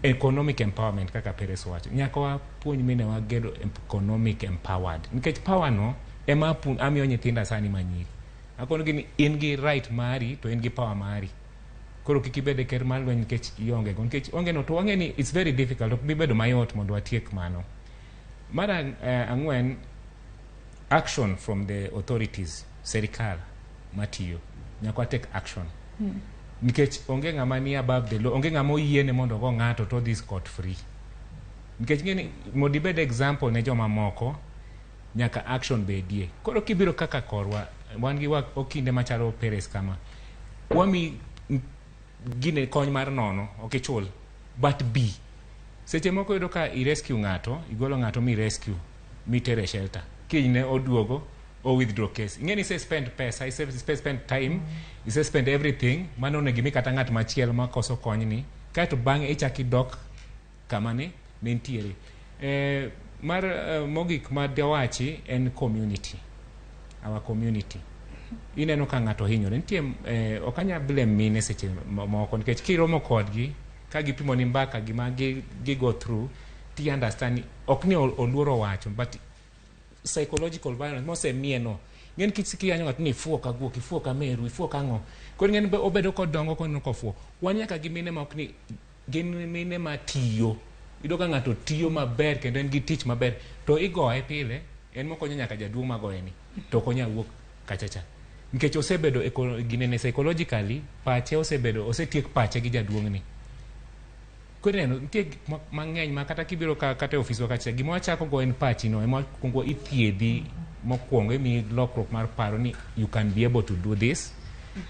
Economic empowerment kaka Perez wacho. Nyaka wapuonj mine wa gedo economic empowered. Nikech power no ema amiyo nyithinda sani manyiri. Akono gini in gi right mari to in gi power mari. Koro kik ibed ker mar lweny nikech ionge go. Nikech onge no to wange ni it's very difficult. Ok bibedo mayot mondo watiek mano. Mar ang'wen, action from the authorities, serikal matiyo. Nyaka take action. Nikech onge ng'ama ni above the law, onge ng'ama oyiene mondo go ng'ato to this scot free. Nikech ngeni mondo ibed example ne joma moko nyaka action bedie. Koro kibiro kaka korwa wan gi okinde machalo Perez kama. Wami gine kony mar nono, ok chul, but B. Seche moko yudo ka i rescue ng'ato, igolo ng'ato mi rescue, mi tere shelter. Kinyne oduogo, o withdraw case. Ingeni se spend pesa, i spend time, i se spend everything, mano ne gimi kata ng'at machielo ma koso kony ni, kaeto bang'e ichaki dok kama ne nitiere. Mar mogik ma dawachi en community. Our community. Ineno ka ng'ato hinyore. Nitie okanya blame mine seche moko nikech kiromo kodgi ka gipimo ni mbaka gima gi go through ti understand ok ni oluoro wacho but psychological violence mose mieno ng'en kitsiki yanyo ng'at ni fuo ka guok ifuo ka meru ifuo ka ng'o koro ng'en obedo kod dongo kono ko fuo wan nyaka gi mine ma ok ni gin mine ma tiyo ido ka ng'ato tiyo maber kendo en gi tich maber to igoye pile en mokonyo nyaka jaduong' magoye ni to konya wuok kachacha nikech osebedo ginene psychologically pache osetiek pache gi jaduong' ni koro neno nitie mang'eny ma kata kibiro kata ofis wakacha gima wachako go en pachi no ema kuongo ithiedhi mokwongo imi lokruok mar paro ni you can be able to do this,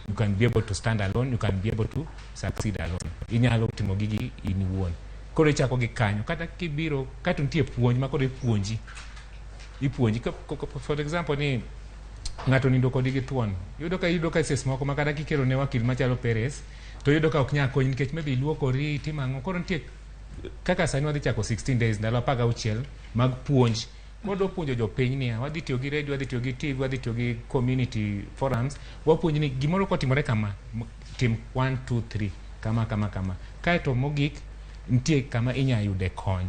you can be able to stand alone, you can be able to succeed alone. Inyalo timo gigi in iwuon. Koro ichako gi kanyo kata kibiro kata nitie puonj ma koro ipuonji for example ni ng'ato nindo kodi gi thuon yudo ka ses moko makata kikero ne wakil machalo Perez to yudo ka ok nya konyi nikech maybe luokori timang'o koro nitie kaka sani wadhi chako 16 days ndalo 16 mag puonj wadwa puonjo jopiny niya, wadhi tiyo gi radio, wadhi tiyo gi TV, wadhi tiyo gi community forums, wapuonjo ni gimoro kotimore kama, tim 1 2 3 kama. Kaeto mogik nitie kama inya yude kony.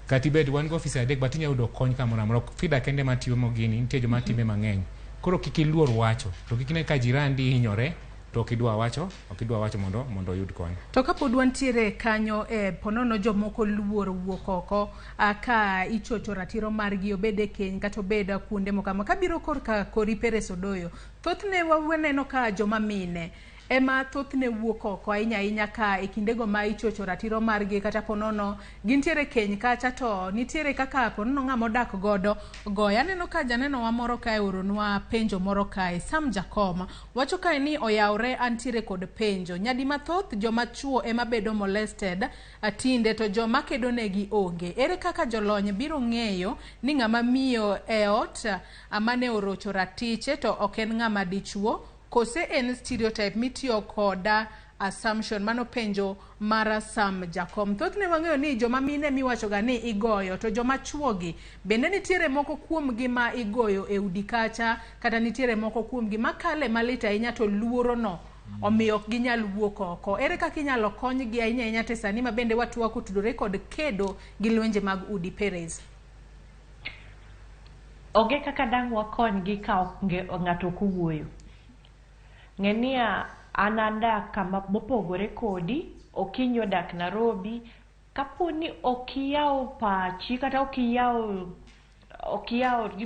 Kati bed wan go officer adek but inya yudo kony kamoro amora. Fida kende matiyo mogini, nitie joma time mang'eny. Koro kik iluor wacho, to kik ine ka jirandi hinyore, to okidwa wacho mondo yud kony. To kapod wantiere kanyo ponono jomoko luor wuok oko ka ichocho ratiro margi obede keny kata obeda kuonde mokama kabiro korka kori Peres Odoyo. Thothne waneno ka joma mine ema thothne wuok oko ahinya ka ikindego ma ichocho ratiro margi kata ponono gintiere keny kacha to nitiere kaka ponono ng'ama odak godo goya. Aneno ka janeno wa moro kae oronwa penjo moro kae. Sam Jakoma wacho kae ni oyawre antiere kod penjo. Nyadi mathoth joma chuo ema bedo molested atinde to joma kedo negi onge. Ere kaka jolony biro ng'eyo ni ng'ama miyo e ot amane orocho ratiche to ok en ng'ama dichuo? Kose en stereotype mitiyo koda assumption? Mano penjo mara Sam Jakom. Thothne wang'eyo ni joma mine miwachoga ni igoyo, to joma chuogi bende nitiere moko kuomgi ma igoyo e udi kacha, kata nitiere moko kuomgi makale malit ahinya to luoro no omiyo ok ginyal wuok oko. Ere kaka inyalo konygi ahinya te sani ma bende watuwa kutudore kod kedo gi lwenje mag udi Peres? Oge kaka dang' wakonygi ka ng'ato kuwuoyo. Ng'enia ananda kama mopogore kodi, okinyo dak Nairobi, kaponi okiyaw pachi kata okiyaw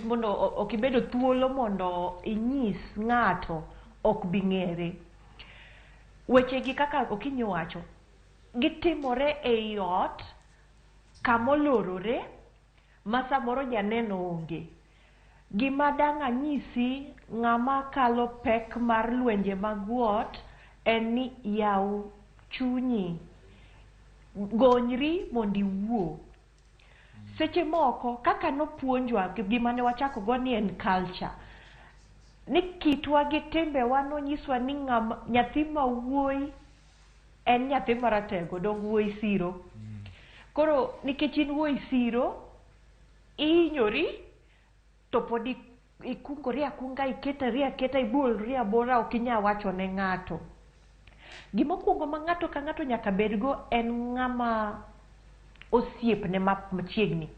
mondo okibedo thuolo mondo inyis ng'ato ok bing'ere. Wechegi kaka okinyo wacho, gitimore ei ot kamolorore ma samoro janeno onge. Gima dang' anyisi ng'ama kalo pek mar lwenje mag ot en ni yaw chunyi, gonyri mondi wuo. Seche moko kaka nopuonjwa gima ne wachako go ni en culture, ni kitwa gi timbewa nonyiswa ni nyathi ma wuoyi en nyathi maratego, dong wuoyi siro. Koro nikech in wuoyi siro, ihinyori to pod ikungori akunga, iketa ibolri abora, ok inya wacho ne ng'ato. Gimokwongo ma ng'ato ka ng'ato nyaka bedgo en ng'ama osiepne machiegni,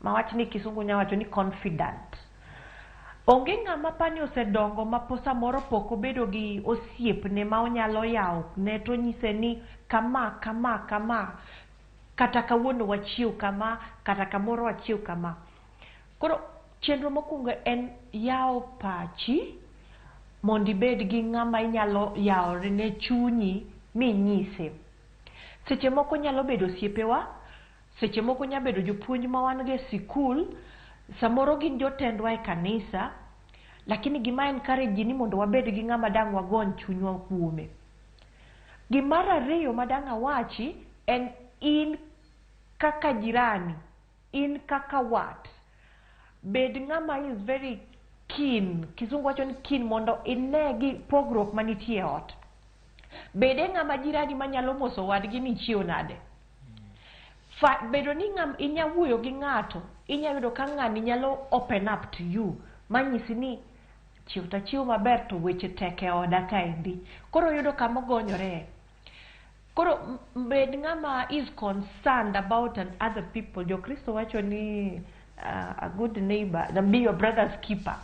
ma wach ni kisungu nya wacho ni confident. Onge ng'ama pani osedongo ma samoro pok obedo gi osiepne ma onyalo yawo ne to nyise ni kama, kata kawuono wachiew kama, kata kamoro wachiew kama. Koro chenro mokwongo en yawo pachi mondo ibed gi ng'ama inyalo yawore ne chunyi minyise. Seche moko nyalo bedo osiepewa, seche moko nyalo bedo jopuonj ma wan go e sikul, samoro gin jotendwa e kanisa, lakini gima encourage ni mondo wabed gi ng'ama dang' wagony chunywa kuome. Gimar ariyo ma dang' awachi en in kaka jirani, in kaka wat, bed ng'ama is very keen, kisungu wacho ni keen, mondo ine gi pogruok manitie ot. Bede ng'ama jirani manyalo moso wadgi ni chiew nade. Bedo ni inya wuoyo gi ng'ato, inya yudo ka ng'ani nyalo open up to you, manyisi ni chiew maber to weche tek e oda kaendi. Koro yudo kama ogonyore. Koro bed ng'ama is concerned about other people. Jo Kristo wacho ni a good neighbor, be your brother's keeper.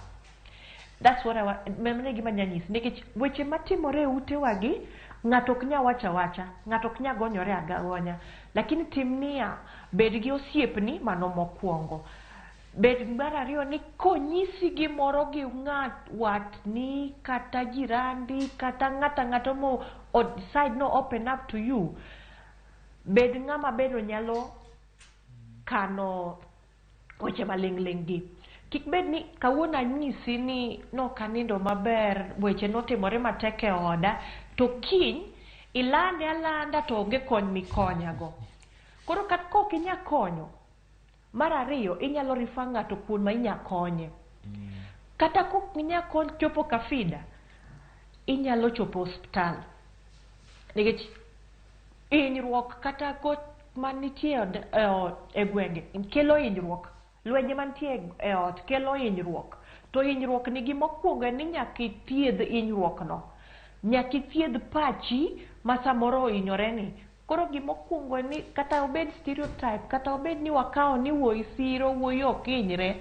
That's what I want. Memne gima nyanyisi. Nikech weche matimore e ute wagi, ng'ato ok nya wacha, ng'ato ok nya gonyore agonya. Lakini timnia, bed gi osiepni mano mokwongo. Bed mar ariyo ni konyisi gimoro gi watni kata jirandi kata ng'ato mo decide no open up to you, bed ng'ama bedo nyalo kano weche maling' gi. Kik bed ni kawuono anyisi ni no kanindo maber, weche notimore matek e oda, to kiny ilande alanda to onge kony mikonyago. Koro kat kok inya konyo, mar ariyo inyalo rifa ng'ato kuom ma inya konye. Kata kok inya chopo kafida, inyalo chopo hospital. Nikech hinyruok kata kot manitie e gwenge kelo hinyruok lwenje mantie e ot kelo hinyruok, to hinyruok nigi mokwongo ni nyaka ithiedh hinyruokno, nyaka ithiedh pachi ma samoro ohinyoreni. Koro gimokwongo ni kata obed stereotype, kata obed ni wakawo ni wuoyi siro, wuoyi ok hinyre,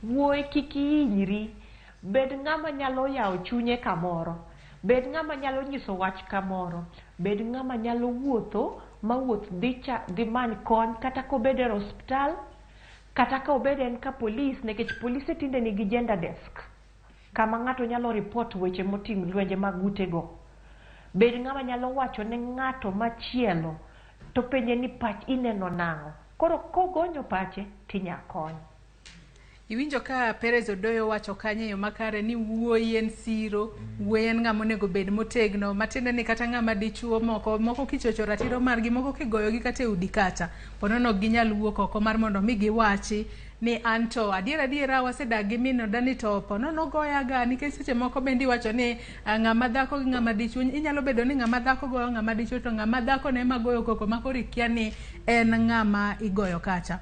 wuoyi kik hinyri. Bed ng'ama nyalo yawo chunye kamoro, bed ng'ama nyalo nyiso wach kamoro, bed ng'ama nyalo wuotho ma wuoth dhi many kony, kata kobed e hospital, kata ka obed en ka polis, nikech polise tinde nigi gender desk kama ng'ato nyalo report weche moting'o lwenje mag utego. Bed ng'ama nyalo wacho ne ng'ato machielo to penje ni pach ineno nang'o. Koro kogonyo pache tinya kony. Iwinjo ka Perez Odoyo wacho kanyo yo makare ni wuoyi en siro, wuoyi en ng'ama onego bed motegno, matiende ni kata ng'ama dichuo moko kichocho ratiro margi, moko kigoyogi kata e udi kacha, ponono ginyal wuok oko mar mondo mi giwachi ni anto adiera wasedak gi min odani to ponono goyaga, nikech seche moko bendi wacho ni ng'ama dhako gi ng'ama dichuo, inyalo bedo ni ng'ama dhako goyo ng'ama dichuo, to ng'ama dhako ne magoyo koko makoro ikia ni en ng'ama igoyo kacha.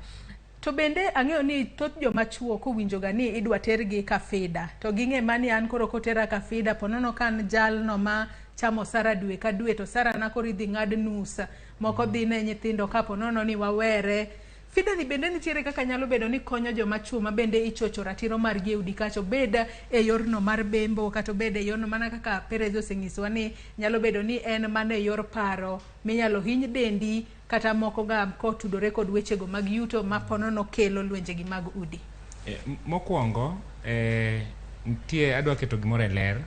To bende ang'eyo ni thoth joma chuo kowinjo ga ni idwa tergi ka fida, to ging'e mani an koro kotera ka fida, ponono kan jalno ma chamo sara dwe ka dwe, to sara na koro idhi ng'ad nus, moko dhi ne nyithindo ka ponono ni wawere. Fida ni bende nitiere kaka nyalo bedo ni konyo joma chuo ma bende ichocho ratiro margi e udi kacha, obed e yorno mar bembo, kata obed e yorno mana kaka Perez oseng'isowa ni nyalo bedo ni en mana e yor paro, minyalo hiny dendi, kata moko ga kotudore kod wechego mag yuto ma ponono kelo lwenjegi mag udi. Mokwongo nitie adwa keto gimoro e ler.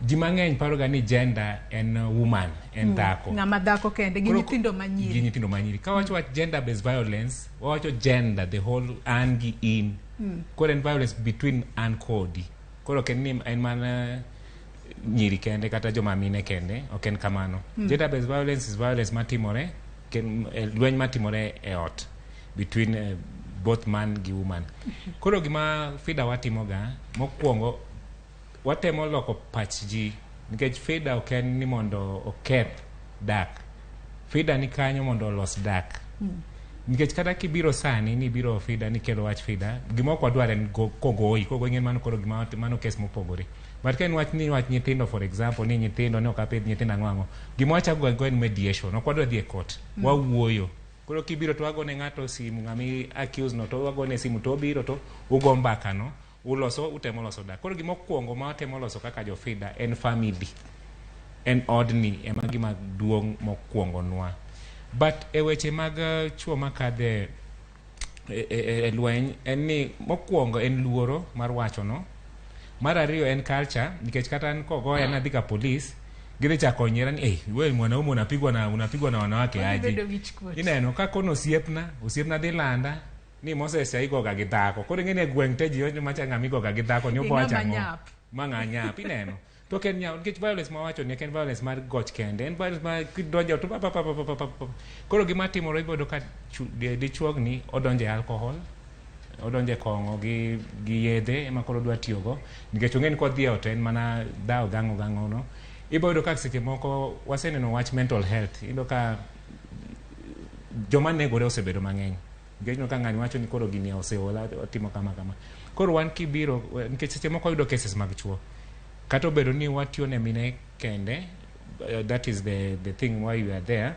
Ji mang'eny paro ga ni gender en woman, en dhako. Ng'ama dhako kende gi nyithindo manyiri. Gi nyithindo manyiri. Ka wacho gender based violence, wacho gender the whole an gi in. Koro en violence between an kodi. Koro ken ni en mana nyiri kende kata joma mine kende, ok en kamano. Gender based violence is violence matimore, lweny matimore e ot between both man gi woman. Koro gima fida watimoga, mokwongo watemo loko pach ji, nikech fida ok en ni mondo oketh dak. Fida ni kanyo mondo olos dak. Nikech kata kibiro sani ni biro fida ni kelo wach fida, gima ok wadwar en kogoyi, kogoyi mano koro gima mano kes mopogore. But ka en wach ni wach nyithindo, for example, ni nyithindo ne ok apidh nyithindo ang'wang'o, gima wachago go en mediation, ok wadwa dhi e court, wawuoyo. Koro kibiro to wagone ng'ato simu, ng'ami accuse no to wagone simu, to obiro to ugo mbaka no, utemo loso dak. Koro gima okwongo ma watemo loso kaka jo fida en family, en odni ema gima duong' mokwongo nwa. But e weche mag chuo makadhe e lweny, en ni mokwongo en luoro mar wacho no. Mar ariyo en culture, nikech kata kogoya na dhika police, gidhi chako nyiera ni wewe mwanaume unapigwa na wanawake aje. Ineno ka kono osiepna dhi landa ni Moses aigoga gi dhako. Koro ngene gweng' te ji macha ng'amigoga gi dhako ni obocha ng'o. Mang'a nyap ineno. To ken nyaw, nikech violence ma wacho ni ken violence mar goch kende, en violence ma kidonjo to Koro gima timore ibodo ka dichuogni odonje alcohol, odonje kong'o gi yedhe ema koro dwa tiyogo, nikech ong'eni kodhi e ot en mana dhaw gang'o no. Ibodo ka seche moko waseneno wach mental health, ido ka joma negore osebedo mang'eny. Nikech no ka ng'ani wacho ni koro gini oseola otimo kama. Koro wan kibiro, nikech seche moko yudo cases mag chuo, kata obedo ni watiyo ne mine kende, that is the thing why we are there.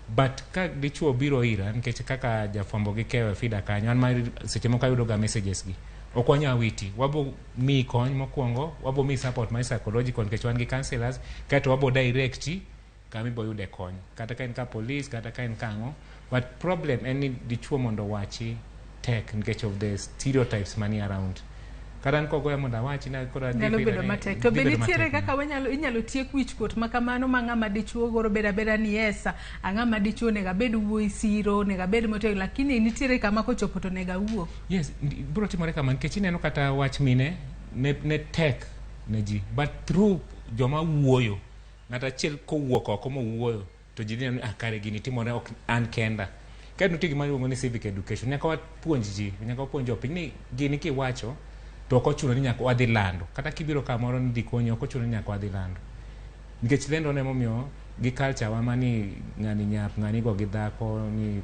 But ka dichuo biro ira, nikech kaka jafwambo gi kewe fida kanyo, an ma seche moko ayudo ga messages gi, ok wanya witi, wabo mi kony mokwongo, wabo mi support my psychological, nikech wan gi counselors, kato wabo directi kami bo yude kony, kata ka en ka police, kata ka en kang'o. But problem en ni dichuo mondo wachi tek, nikech of the stereotypes mani around. Karan kogoya mondo wachi na kora nyalo bedo matek. To be nitiere kaka inyalo tiek wich kuot makamano ma ng'ama dichuo goro beda ni esa, ng'ama dichuo nega bed wuoyi siro, nega bed motegno, lakini nitiere kama kochopo to nega wuo. Yes, bro timore kama, nikech ineno kata wach mine ne tek ne ji, but through joma wuoyo, ng'ata achiel kowuok oko mowuoyo, to ji neno kare gini timore ok an kenda. Ka nitie gima iluongo ni civic education, nyaka wapuonj ji, nyaka wapuonj jopiny ni gini kiwacho to ok ochuno ni nyaka wadhi lando, kata kibiro kamoro ni dhi konyo ok ochuno ni nyaka wadhi lando, nikech lendo ne momiyo gi culture wa mani ng'ani nyap, ng'ani go gi dhako, ni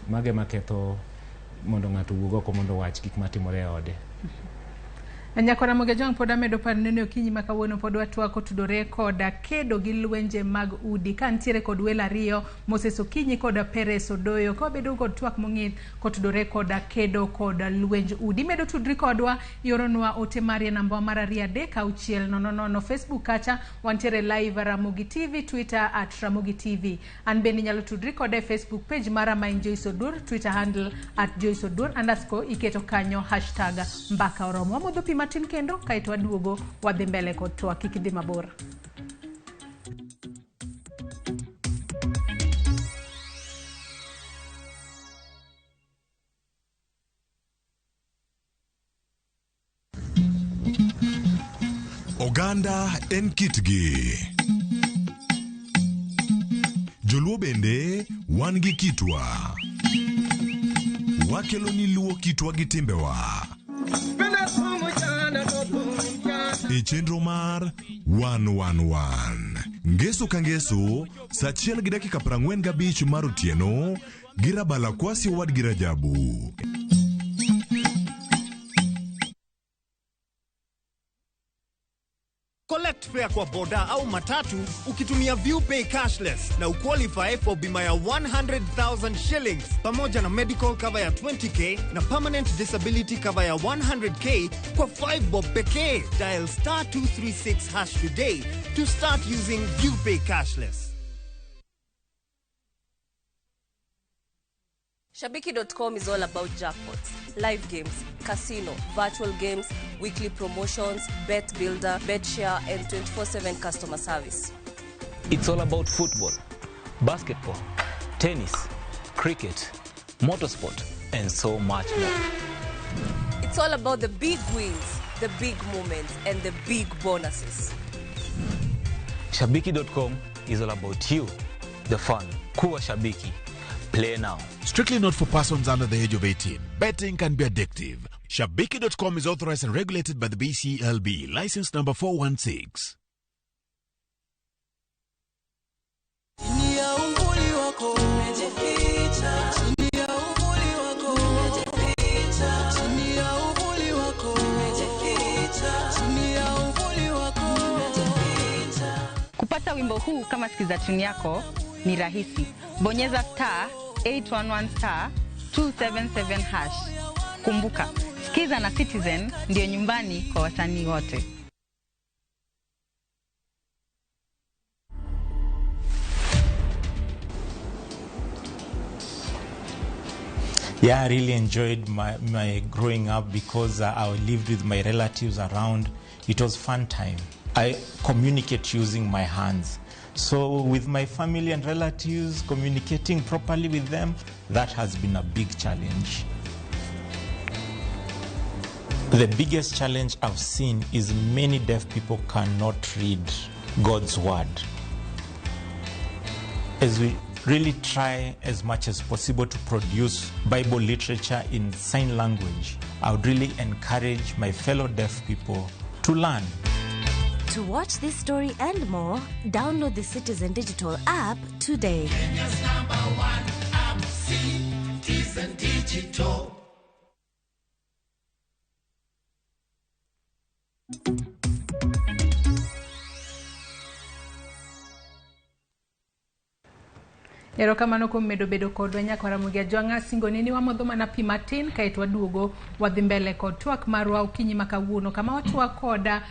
mage maketho mondo ng'ato wuog oko mondo wach gik matimore ode. Nyakora Mogejong pod amedo parnene okinyi makawuono pod watwako tudore koda kedo gi lwenje mag udi ka ntiere kod welo ariyo Moses Okinyi koda Peres Odoyo ko bedo kod twak mong'ith kotudore koda kedo koda lwenj udi. Medo tudri kodwa yoronwa ote marie namba mar 36000 Facebook kacha wantiere live Ramogi TV, Twitter @Ramogi TV. An bende nyalo tudri koda Facebook page mara main Joyce Odur, Twitter handle @Joyce Odur _ iketo kanyo #mbaka oromo. Amodho pi matin kendo kaito waduogo wadhi mbele kod twak kik idhi mabor. Oganda en kitgi. Joluo bende wan gi kitwa. Wakelo ni luo kitwa gi timbewa. E chenro mar 111 ngeso ka ngeso saa 1:45 mar otieno gi Rabala Kwasi Owad gi Rajabu. Collect fare kwa boda au matatu ukitumia ViewPay cashless na uqualify for bima ya 100,000 shillings pamoja na medical cover ya 20k na permanent disability cover ya 100k kwa 5 bob pekee. Dial *236# today to start using ViewPay cashless. Shabiki.com is all about jackpots, live games, casino, virtual games, weekly promotions, bet builder, bet share, and 24/7 customer service. It's all about football, basketball, tennis, cricket, motorsport, and so much more. It's all about the big wins, the big moments, and the big bonuses. Shabiki.com is all about you, the fun. Kuwa Shabiki. Play now. Strictly not for persons under the age of 18. Betting can be addictive. Shabiki.com is authorized and regulated by the BCLB. License number 416. Kupata wimbo huu kama sikiza tune yako ni rahisi. Bonyeza *811 277#. Kumbuka, Skiza na Citizen ndio nyumbani kwa wasanii wote. Yeah, I really enjoyed my growing up because I lived with my relatives around. It was fun time. I communicate using my hands. So with my family and relatives, communicating properly with them, that has been a big challenge. The biggest challenge I've seen is many deaf people cannot read God's word. As we really try as much as possible to produce Bible literature in sign language, I would really encourage my fellow deaf people to learn. To watch this story and more, download the Citizen Digital app today. Kenya's #1 app, Citizen Digital. Erokamano kuom medo bedo kodwa nyakora Ramogi Ajwang'a singoni ni wamodho mana pi matin kaito waduogo wadhi mbele kod twak marwa okinyi makawuono kama watwak koda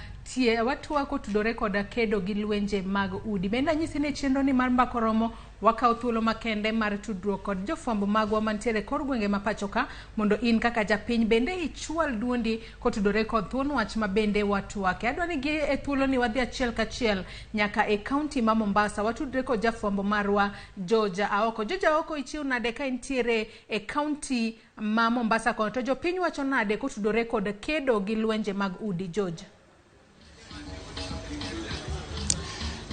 watwako tudore koda kedo gi lwenje mag udi. Bende anyisi ne chenro ni mar mbako romo wakao thuolo makende mar tudruok kod jofwambo magwa mantiere kor gwenge ma pachoka mondo in kaka japiny bende ichwal duondi kotudore kod thuon wach ma bende watwake. Adwani gi e thuolo ni wadhi achiel kachiel nyaka e county ma Mombasa watudre kod jafwambo marwa George Aoko. George Aoko ichiu nade ka intiere e county ma Mombasa kono to jopiny wacho nade kotudore kod kedo gi lwenje mag udi George?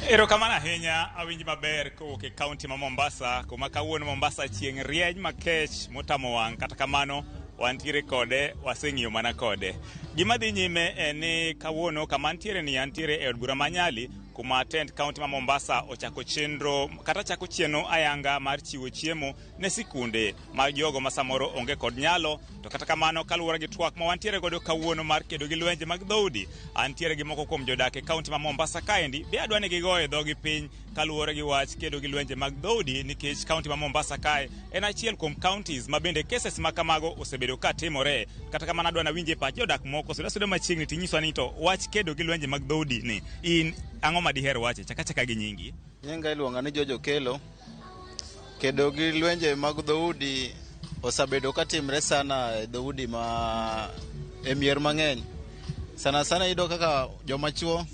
Erokamano ahinya awinji maber kowuok e kaunti ma Mombasa kuma kawuono Mombasa chieng' rieny makech motamo wang' kata kamano wantiere kode waseng'iyo mana kode. Gima dhi nyime en ni kawuono kama antiere ni antiere e od bura ma Nyali kuma tend county ma Mombasa ochako chenro kata chako chieno ayanga mar chiwo chiemo ne sikunde mag jogo ma samoro onge kod nyalo. To kata kamano kaluwore gi twak ma wantiere godo kawuono mar kedo gi lwenje mag dhoudi, antiere gi moko kuom jodak e kaunti ma Mombasa kaendi be adwa ni gigoye dhogi piny kaluwore gi wach kedo gi lwenje mag dhoudi, nikech kaunti ma Mombasa kae en achiel kuom counties ma bende cases ma kamago osebedo ka timore. Kata kamano adwa na winje pach jodak moko suda machiegni tinyiso ni to wach kedo gi lwenje mag dhoudi ni in ang'o ma diher wache? Chaka gi nyingi. Nyinga iluonga ni Jojo Kelo. Kedo gi lwenje mag dhoudi osabedo ka timre sana e dhoudi ma mier mang'eny. Sana ido kaka joma chuo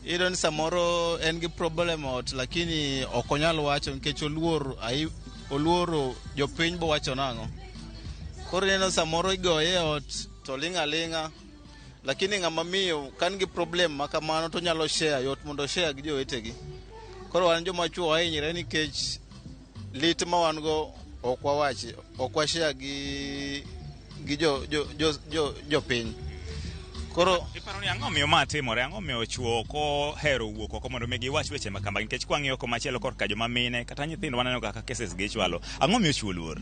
ido ni samoro en gi problem ot, lakini ok onyal wacho nikech oluoro jopiny bo wacho nang'o. Koro neno samoro igoye ot to ling'a, lakini ng'ama miyo kan gi problem ma kamano to nyalo share yot mondo share gi jowetegi. Koro wan joma chuo ahinyre nikech lit ma wan go ok washare gi jopiny. Koro iparo ni ang'o miyo ma timore? Ang'o miyo chuo ko hero wuok oko mondo giwach weche ma kamagi? Nikech kwang'iyo komachielo korka joma mine kata nyithindo waneno kaka cases gi chwalo. Ang'o miyo chuo luor?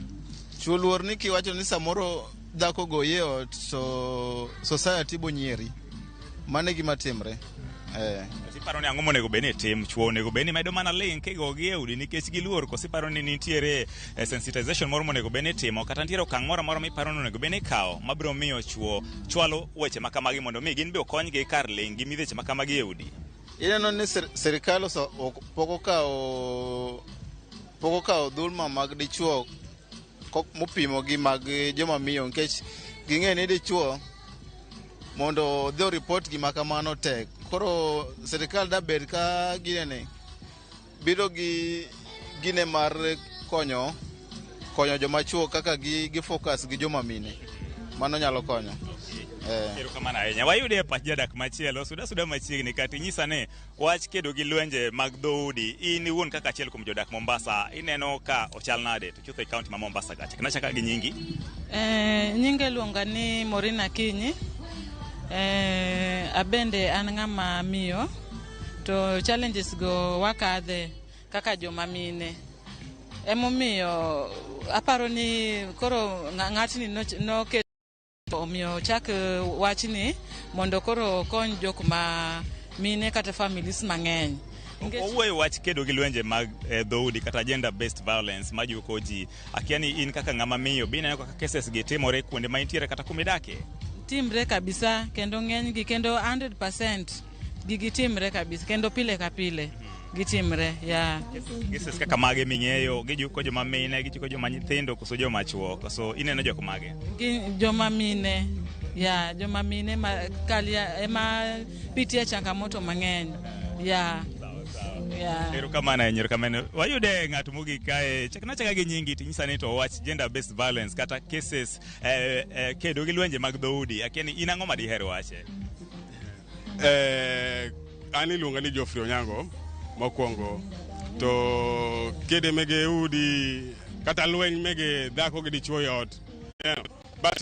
Chuo luor ni kiwacho ni samoro dhako goye ot to society bo nyieri. Mane gima timre. Iparo ni ang'o monego bed ni tim? Chuo onego bed ni medo mana link kigogi e udi nikech giluor, koso iparo ni nitiere sensitization moro monego bed ni timo, kata nitiere okang' moro amora miparo ni onego bed ni kawo mabiro miyo chuo chwalo weche ma kamagi mondo mi gin be okonygi kar ling gi midheche ma kamagi e udi? Ineno ni sirikal poko kawo dhulma mag dichuo mopimo gi mag joma miyo, nikech ging'e ni dichuo mondo odhi report gima kamano tek. Koro sirikal da bed ka ginene bido gi gine mar konyo joma chuo kaka gi focus gi joma mine. Mano nyalo konyo. Erokamano ahinya. Wayude e pach jadak machielo suda machiegni kata inyisa ni wach kedo gi lwenje mag dhoudi in iwuon kaka achiel kuom jodak Mombasa ineno ka ochal nade to chutho e kaunti ma Mombasa kacha? Nachaka gi nyingi. Nyinga iluonga ni Morina Kinyi. Abende an ng'ama miyo to challenges go wakadhe kaka joma mine. Emomiyo aparo ni koro ng'atni noketo omiyo chak wachni mondo koro kony jok ma mine kata families mang'eny. Owuoyo wach kedo gi lwenje mag dhoudi kata gender based violence ma juko ji. Akia ni in kaka ng'ama miyo bina kaka cases gi timore kuonde ma intiere kata kumidake? Timre kabisa kendo ng'eny gi kendo 100% gigi timre kabisa kendo pile ka pile gitimre ya. Cases kaka mage ming'eyo gijuko joma mine, gijuko joma nyithindo koso joma chuo, koso ineno jok mage? Joma mine ya, joma mine ma kalia ema pitia changamoto mang'eny ya. Erokamano. Wayude ng'at mogik kae. Nachaka gi nyingi tinyisa ni to wach gender based violence kata cases kedo gi lwenje mag dhoudi. Akia ni in ang'o ma diher wache? An iluonga ni Geoffrey Onyango mokwongo. To kede mege udi kata lweny mege dhako gi dichuo e ot